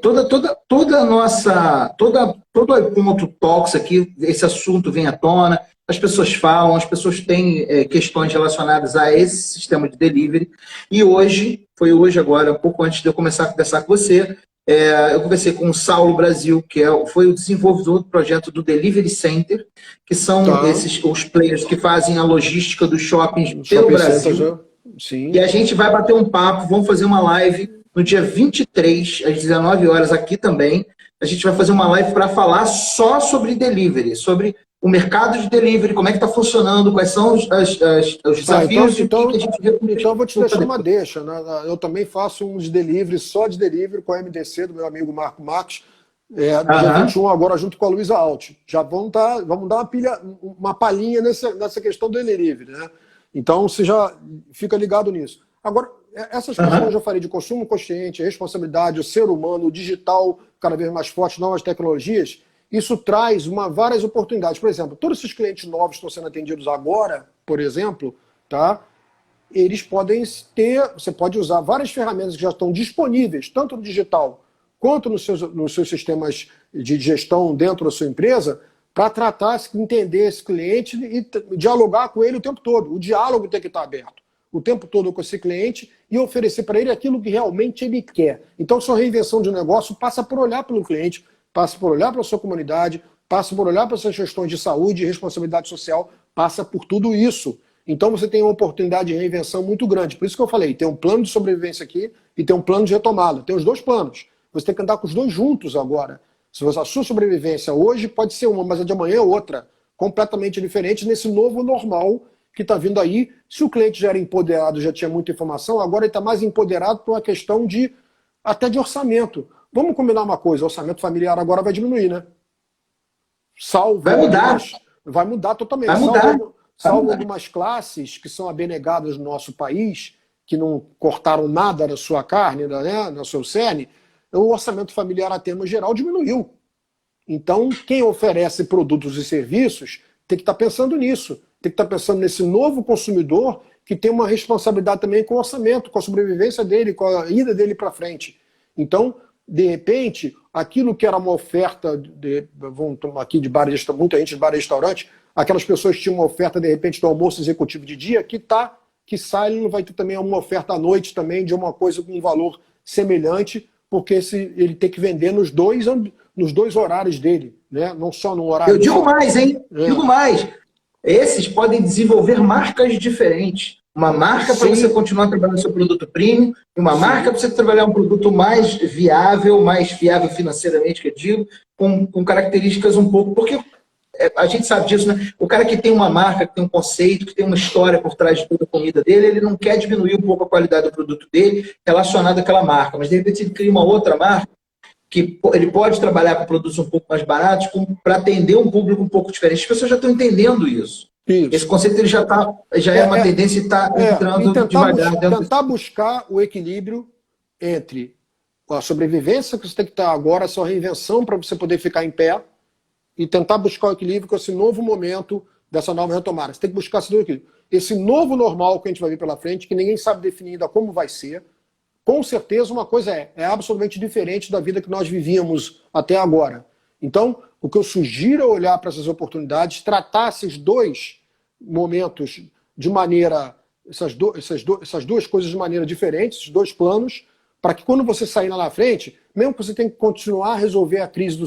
Speaker 1: toda a nossa, todo o ponto Talks aqui, esse assunto vem à tona, as pessoas falam, as pessoas têm questões relacionadas a esse sistema de delivery, e foi hoje agora, um pouco antes de eu começar a conversar com você, eu conversei com o Saulo Brasil, que foi o desenvolvedor do projeto do Delivery Center, que são os players que fazem a logística dos shoppings pelo Brasil.
Speaker 2: Sim.
Speaker 1: E a gente vai bater um papo, vamos fazer uma live no dia 23, às 19 horas, aqui também. A gente vai fazer uma live para falar só sobre delivery, sobre o mercado de delivery, como é que está funcionando, quais são os desafios.
Speaker 2: Então eu vou te deixar uma deixa. Né? Eu também faço uns delivery, só de delivery, com a MDC, do meu amigo Marco Marques, dia 21, agora junto com a Luísa Alt. Já vamos dar uma palhinha nessa questão do delivery. Né? Então você já fica ligado nisso. Agora, essas questões que eu já falei de consumo consciente, responsabilidade, o ser humano, o digital cada vez mais forte, novas tecnologias, isso traz várias oportunidades. Por exemplo, todos esses clientes novos que estão sendo atendidos agora, por exemplo, tá? Eles podem você pode usar várias ferramentas que já estão disponíveis, tanto no digital quanto nos seus sistemas de gestão dentro da sua empresa, para tratar, entender esse cliente e dialogar com ele o tempo todo. O diálogo tem que estar aberto o tempo todo com esse cliente e oferecer para ele aquilo que realmente ele quer. Então, sua reinvenção de negócio passa por olhar pelo cliente, passa por olhar para a sua comunidade, passa por olhar para as suas questões de saúde e responsabilidade social, passa por tudo isso. Então você tem uma oportunidade de reinvenção muito grande. Por isso que eu falei, tem um plano de sobrevivência aqui e tem um plano de retomada. Tem os dois planos. Você tem que andar com os dois juntos agora. A sua sobrevivência hoje pode ser uma, mas a de amanhã é outra. Completamente diferente nesse novo normal que está vindo aí. Se o cliente já era empoderado, já tinha muita informação, agora ele está mais empoderado por uma questão até de orçamento. Vamos combinar uma coisa, o orçamento familiar agora vai diminuir, né?
Speaker 1: Vai mudar.
Speaker 2: Vai mudar totalmente.
Speaker 1: Vai mudar.
Speaker 2: Salvo algumas classes que são abnegadas no nosso país, que não cortaram nada da sua carne, né, no seu cerne, o orçamento familiar a termo geral diminuiu. Então, quem oferece produtos e serviços tem que estar pensando nisso. Tem que estar pensando nesse novo consumidor que tem uma responsabilidade também com o orçamento, com a sobrevivência dele, com a ida dele para frente. Então, de repente, aquilo que era uma oferta, vamos tomar aqui de bar, muita gente de bar e restaurante, aquelas pessoas que tinham uma oferta, de repente, do almoço executivo de dia, que sai, ele vai ter também uma oferta à noite também de uma coisa com um valor semelhante, porque ele tem que vender nos dois horários dele, né? Não só no horário...
Speaker 1: Eu digo mais, hein? Digo mais. Esses podem desenvolver marcas diferentes. Uma marca para você continuar trabalhando seu produto premium, uma marca para você trabalhar um produto mais viável financeiramente, que eu digo, com características um pouco... Porque a gente sabe disso, né? O cara que tem uma marca, que tem um conceito, que tem uma história por trás de toda a comida dele, ele não quer diminuir um pouco a qualidade do produto dele relacionado àquela marca, mas de repente ele cria uma outra marca que ele pode trabalhar com produtos um pouco mais baratos para atender um público um pouco diferente. As pessoas já estão entendendo isso. Esse conceito ele já é uma tendência e está entrando devagar.
Speaker 2: Tentar buscar o equilíbrio entre a sobrevivência que você tem que estar agora, a sua reinvenção para você poder ficar em pé, e tentar buscar o equilíbrio com esse novo momento dessa nova retomada. Você tem que buscar esse equilíbrio. Esse novo normal que a gente vai ver pela frente, que ninguém sabe definir ainda como vai ser, com certeza uma coisa é absolutamente diferente da vida que nós vivíamos até agora. Então, o que eu sugiro é olhar para essas oportunidades, tratar esses dois momentos de maneira, essas duas coisas de maneira diferente, esses dois planos, para que quando você sair lá na frente, mesmo que você tenha que continuar a resolver a crise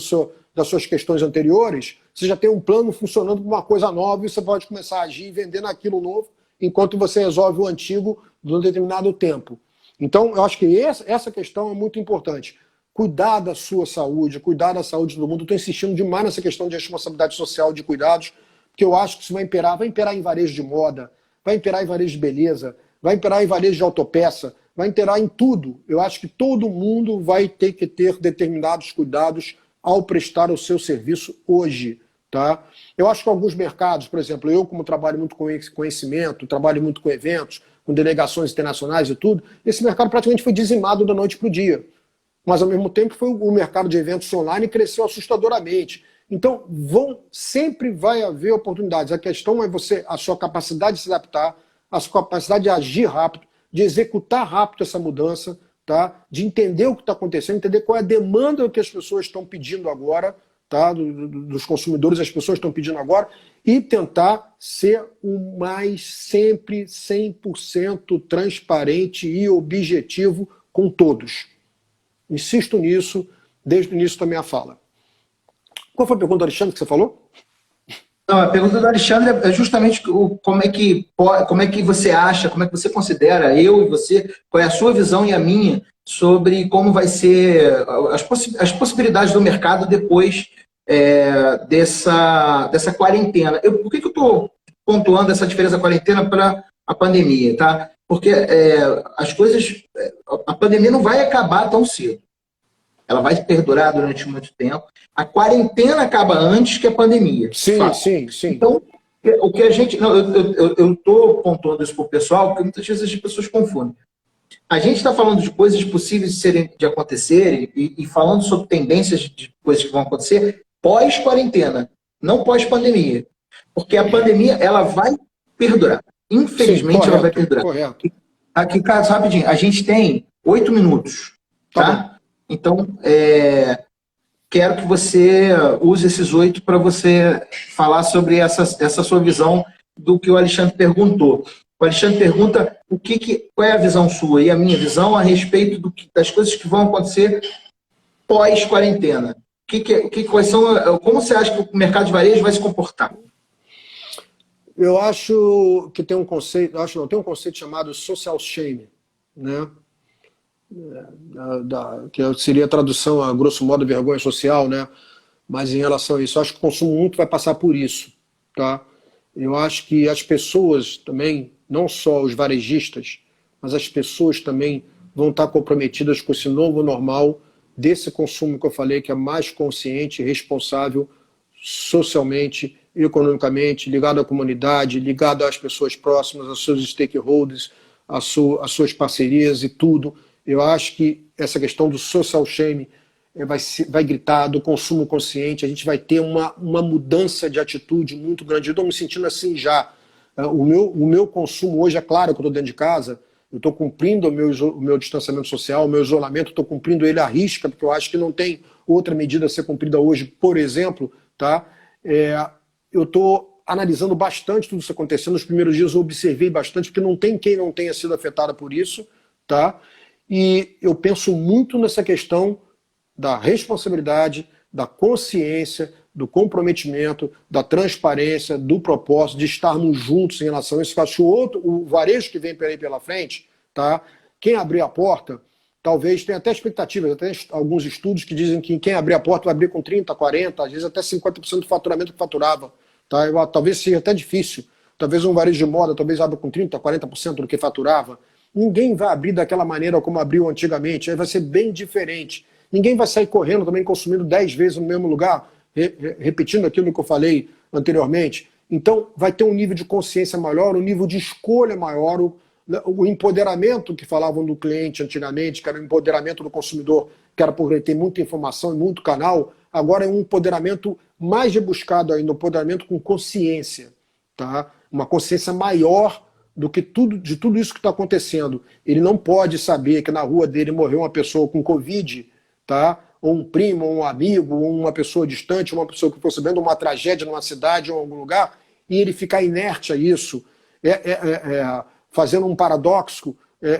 Speaker 2: das suas questões anteriores, você já tem um plano funcionando com uma coisa nova e você pode começar a agir e vender naquilo novo, enquanto você resolve o antigo de um determinado tempo. Então, eu acho que essa questão é muito importante. Cuidar da sua saúde, cuidar da saúde do mundo. Estou insistindo demais nessa questão de responsabilidade social, de cuidados, que eu acho que isso vai imperar em varejo de moda, vai imperar em varejo de beleza, vai imperar em varejo de autopeça, vai imperar em tudo. Eu acho que todo mundo vai ter que ter determinados cuidados ao prestar o seu serviço hoje. Tá? Eu acho que alguns mercados, por exemplo, eu como trabalho muito com conhecimento, trabalho muito com eventos, com delegações internacionais e tudo, esse mercado praticamente foi dizimado da noite para o dia. Mas, ao mesmo tempo, o mercado de eventos online cresceu assustadoramente. Então, sempre vai haver oportunidades. A questão é a sua capacidade de se adaptar, a sua capacidade de agir rápido, de executar rápido essa mudança, tá? De entender o que está acontecendo, entender qual é a demanda que as pessoas estão pedindo agora, tá? Dos consumidores, as pessoas estão pedindo agora, e tentar ser o mais sempre 100% transparente e objetivo com todos. Insisto nisso desde o início da minha fala. Qual foi a pergunta do Alexandre que você falou?
Speaker 1: Não, a pergunta do Alexandre é justamente como é que você acha, como é que você considera, eu e você, qual é a sua visão e a minha sobre como vai ser as possibilidades do mercado depois dessa quarentena. Por que eu estou pontuando essa diferença da quarentena para a pandemia? Tá? Porque a pandemia não vai acabar tão cedo. Ela vai perdurar durante muito tempo. A quarentena acaba antes que a pandemia.
Speaker 2: Sim.
Speaker 1: Então, o que a gente... Eu estou pontuando isso para o pessoal, porque muitas vezes as pessoas confundem. A gente está falando de coisas possíveis de acontecerem e falando sobre tendências de coisas que vão acontecer pós-quarentena, não pós-pandemia. Porque a pandemia, ela vai perdurar. Infelizmente, ela vai perdurar.
Speaker 2: Correto.
Speaker 1: Aqui, Carlos, rapidinho. A gente tem 8 minutos, tá? Então, quero que você use esses 8 para você falar sobre essa sua visão do que o Alexandre perguntou. O Alexandre pergunta qual é a visão sua e a minha visão a respeito das coisas que vão acontecer pós-quarentena. Como você acha que o mercado de varejo vai se comportar?
Speaker 2: Eu acho que tem um conceito, tem um conceito chamado social shame, né? Que seria a tradução a grosso modo vergonha social, né? Mas em relação a isso, eu acho que o consumo muito vai passar por isso, tá? Eu acho que as pessoas também, não só os varejistas, mas as pessoas também vão estar comprometidas com esse novo normal desse consumo que eu falei, que é mais consciente e responsável socialmente, economicamente, ligado à comunidade, ligado às pessoas próximas, aos seus stakeholders, às suas parcerias e tudo. Eu acho que essa questão do social shame vai gritar, do consumo consciente, a gente vai ter uma mudança de atitude muito grande. Eu estou me sentindo assim já. O meu consumo hoje, é claro que eu estou dentro de casa, eu estou cumprindo o meu distanciamento social, o meu isolamento, estou cumprindo ele à risca, porque eu acho que não tem outra medida a ser cumprida hoje, por exemplo, tá? Eu estou analisando bastante tudo isso acontecendo. Nos primeiros dias eu observei bastante, porque não tem quem não tenha sido afetado por isso, tá? E eu penso muito nessa questão da responsabilidade, da consciência, do comprometimento, da transparência, do propósito, de estarmos juntos em relação a isso. Eu acho que o varejo que vem pela frente, tá? Quem abrir a porta, talvez tenha até expectativas, até alguns estudos que dizem que quem abrir a porta vai abrir com 30%, 40%, às vezes até 50% do faturamento que faturava. Tá? Talvez seja até difícil. Talvez um varejo de moda talvez abra com 30%, 40% do que faturava. Ninguém vai abrir daquela maneira como abriu antigamente, aí vai ser bem diferente. Ninguém vai sair correndo também consumindo 10 vezes no mesmo lugar, repetindo aquilo que eu falei anteriormente. Então vai ter um nível de consciência maior, um nível de escolha maior, o empoderamento que falavam do cliente antigamente, que era o empoderamento do consumidor, que era por ele ter muita informação e muito canal, agora é um empoderamento mais rebuscado ainda, um empoderamento com consciência, tá? Uma consciência maior de tudo isso que está acontecendo. Ele não pode saber que na rua dele morreu uma pessoa com Covid, tá? Ou um primo, ou um amigo, ou uma pessoa distante, uma pessoa que ficou sabendo uma tragédia numa cidade ou em algum lugar, e ele ficar inerte a isso, fazendo um paradoxo.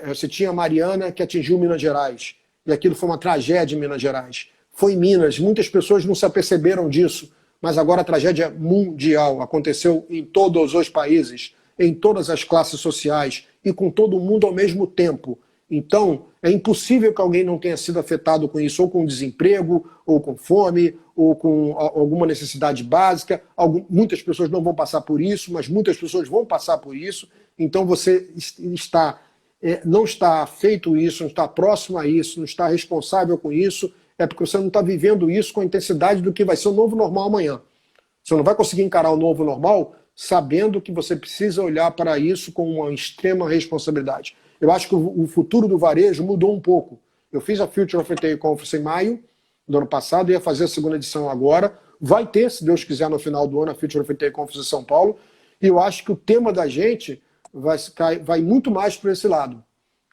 Speaker 2: Você tinha a Mariana que atingiu Minas Gerais, e aquilo foi uma tragédia em Minas Gerais. Foi em Minas, muitas pessoas não se aperceberam disso, mas agora a tragédia é mundial, aconteceu em todos os países, em todas as classes sociais e com todo mundo ao mesmo tempo. Então, é impossível que alguém não tenha sido afetado com isso, ou com desemprego, ou com fome, ou com alguma necessidade básica. Muitas pessoas não vão passar por isso, mas muitas pessoas vão passar por isso. Então, você não está feito isso, não está próximo a isso, não está responsável com isso, é porque você não está vivendo isso com a intensidade do que vai ser o novo normal amanhã. Você não vai conseguir encarar o novo normal sabendo que você precisa olhar para isso com uma extrema responsabilidade. Eu acho que o futuro do varejo mudou um pouco. Eu fiz a Future of Retail Conference em maio do ano passado, ia fazer a segunda edição agora. Vai ter, se Deus quiser, no final do ano, a Future of Retail Conference em São Paulo. E eu acho que o tema da gente vai muito mais para esse lado,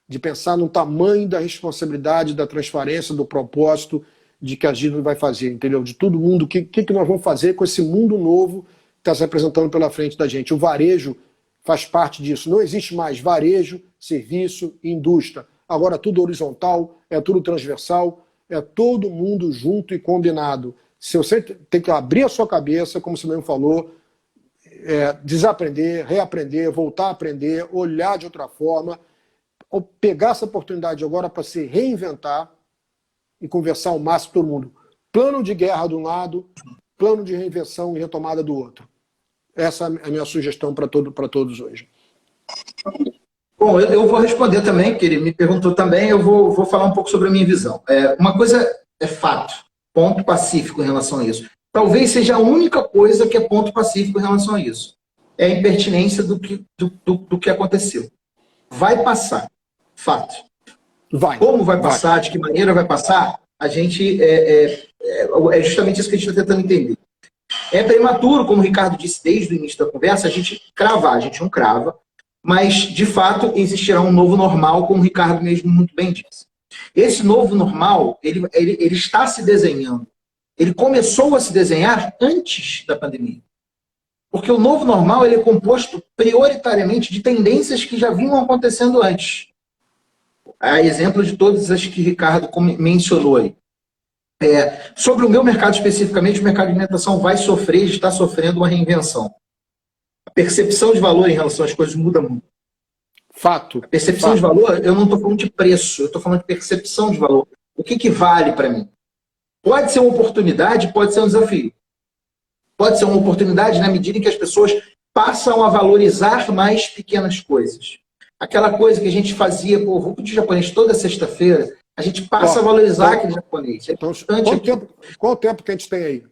Speaker 2: de pensar no tamanho da responsabilidade, da transparência, do propósito, de que a gente vai fazer, entendeu? De todo mundo, o que nós vamos fazer com esse mundo novo que está se apresentando pela frente da gente. O varejo faz parte disso. Não existe mais varejo, serviço e indústria. Agora é tudo horizontal, é tudo transversal, é todo mundo junto e combinado. Se você tem que abrir a sua cabeça, como você mesmo falou, desaprender, reaprender, voltar a aprender, olhar de outra forma, ou pegar essa oportunidade agora para se reinventar e conversar ao máximo com todo mundo. Plano de guerra de um lado, plano de reinvenção e retomada do outro. Essa é a minha sugestão para todos hoje.
Speaker 1: Bom, eu vou responder também, porque ele me perguntou também, eu vou falar um pouco sobre a minha visão. Uma coisa é fato, ponto pacífico em relação a isso. Talvez seja a única coisa que é ponto pacífico em relação a isso. É a impertinência do que aconteceu. Vai passar, fato. Como vai passar, de que maneira vai passar, a gente é justamente isso que a gente está tentando entender. É prematuro, como o Ricardo disse desde o início da conversa, a gente não crava, mas, de fato, existirá um novo normal, como o Ricardo mesmo muito bem disse. Esse novo normal, ele está se desenhando. Ele começou a se desenhar antes da pandemia. Porque o novo normal ele é composto prioritariamente de tendências que já vinham acontecendo antes. A exemplo de todas as que o Ricardo mencionou aí. Sobre o meu mercado especificamente, o mercado de alimentação vai sofrer, está sofrendo uma reinvenção. A percepção de valor em relação às coisas muda muito.
Speaker 2: Fato.
Speaker 1: A percepção de valor, eu não estou falando de preço, eu estou falando de percepção de valor. O que vale para mim? Pode ser uma oportunidade, pode ser um desafio. Pode ser uma oportunidade na medida em que as pessoas passam a valorizar mais pequenas coisas. Aquela coisa que a gente fazia, vou de japonês toda sexta-feira, a gente passa a valorizar aquele japonês.
Speaker 2: Qual o tempo que a gente tem aí?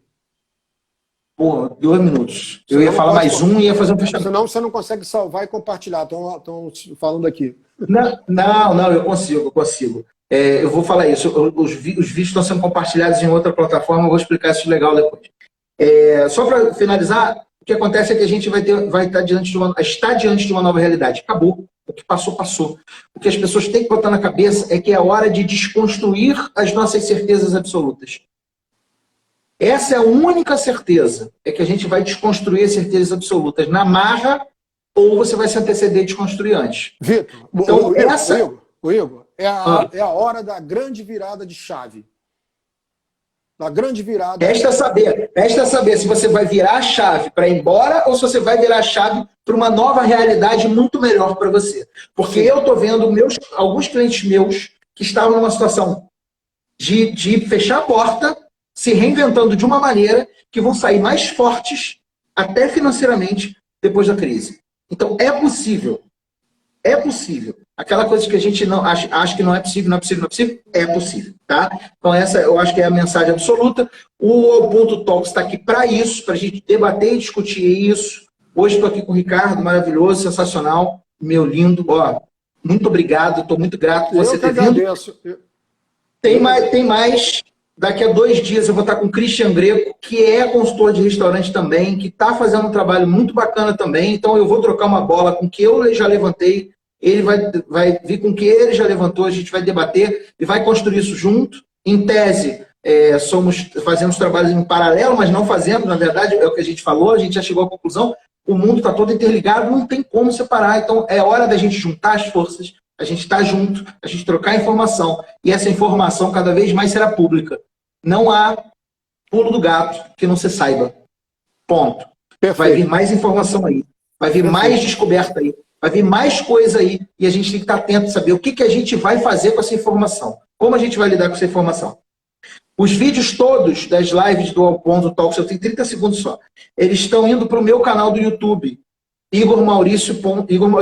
Speaker 1: 2 minutos. Eu ia falar mais um e ia fazer um fechamento.
Speaker 2: Senão você não consegue salvar e compartilhar. Estão falando aqui.
Speaker 1: Não, eu consigo. Eu vou falar isso. Os vídeos estão sendo compartilhados em outra plataforma, eu vou explicar isso legal depois. Só para finalizar, o que acontece é que a gente está diante de uma nova realidade. Acabou. O que passou, passou. O que as pessoas têm que botar na cabeça é que é a hora de desconstruir as nossas certezas absolutas. Essa é a única certeza, é que a gente vai desconstruir as certezas absolutas na marra, ou você vai se anteceder e desconstruir antes.
Speaker 2: Vitor,
Speaker 1: então,
Speaker 2: Igor, é a hora da grande virada de chave. Da grande virada.
Speaker 1: Resta saber se você vai virar a chave para ir embora ou se você vai virar a chave para uma nova realidade muito melhor para você. Porque eu estou vendo alguns clientes meus que estavam numa situação de fechar a porta, se reinventando de uma maneira que vão sair mais fortes, até financeiramente, depois da crise. Então, é possível. É possível. Aquela coisa que a gente não acha que não é possível, é possível, tá? Então essa eu acho que é a mensagem absoluta. O Ponto Talks está aqui para isso, para a gente debater e discutir isso. Hoje estou aqui com o Ricardo, maravilhoso, sensacional, meu lindo. Muito obrigado, estou muito grato por você ter vindo. Tem mais. Daqui a 2 dias eu vou estar com o Christian Greco, que é consultor de restaurante também, que está fazendo um trabalho muito bacana também. Então eu vou trocar uma bola com o que eu já levantei. Ele vai vir com o que ele já levantou, a gente vai debater e vai construir isso junto. Em tese, fazemos trabalhos em paralelo, mas não fazemos, na verdade, é o que a gente falou, a gente já chegou à conclusão, o mundo está todo interligado, não tem como separar. Então é hora da gente juntar as forças, a gente estar junto, a gente trocar informação, e essa informação cada vez mais será pública. Não há pulo do gato que não se saiba. Ponto.
Speaker 2: Perfeito.
Speaker 1: Vai vir mais informação aí, vai vir mais descoberta aí. Vai vir mais coisa aí e a gente tem que estar atento, saber o que a gente vai fazer com essa informação. Como a gente vai lidar com essa informação. Os vídeos todos das lives do Ao Ponto Talks, eu tenho 30 segundos só, eles estão indo para o meu canal do YouTube. Igor Maurício,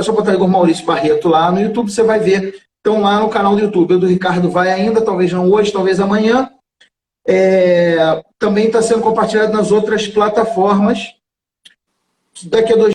Speaker 1: só botar Igor Maurício Barreto lá no YouTube, você vai ver. Estão lá no canal do YouTube. O do Ricardo vai ainda, talvez não hoje, talvez amanhã. Também está sendo compartilhado nas outras plataformas. Daqui a 2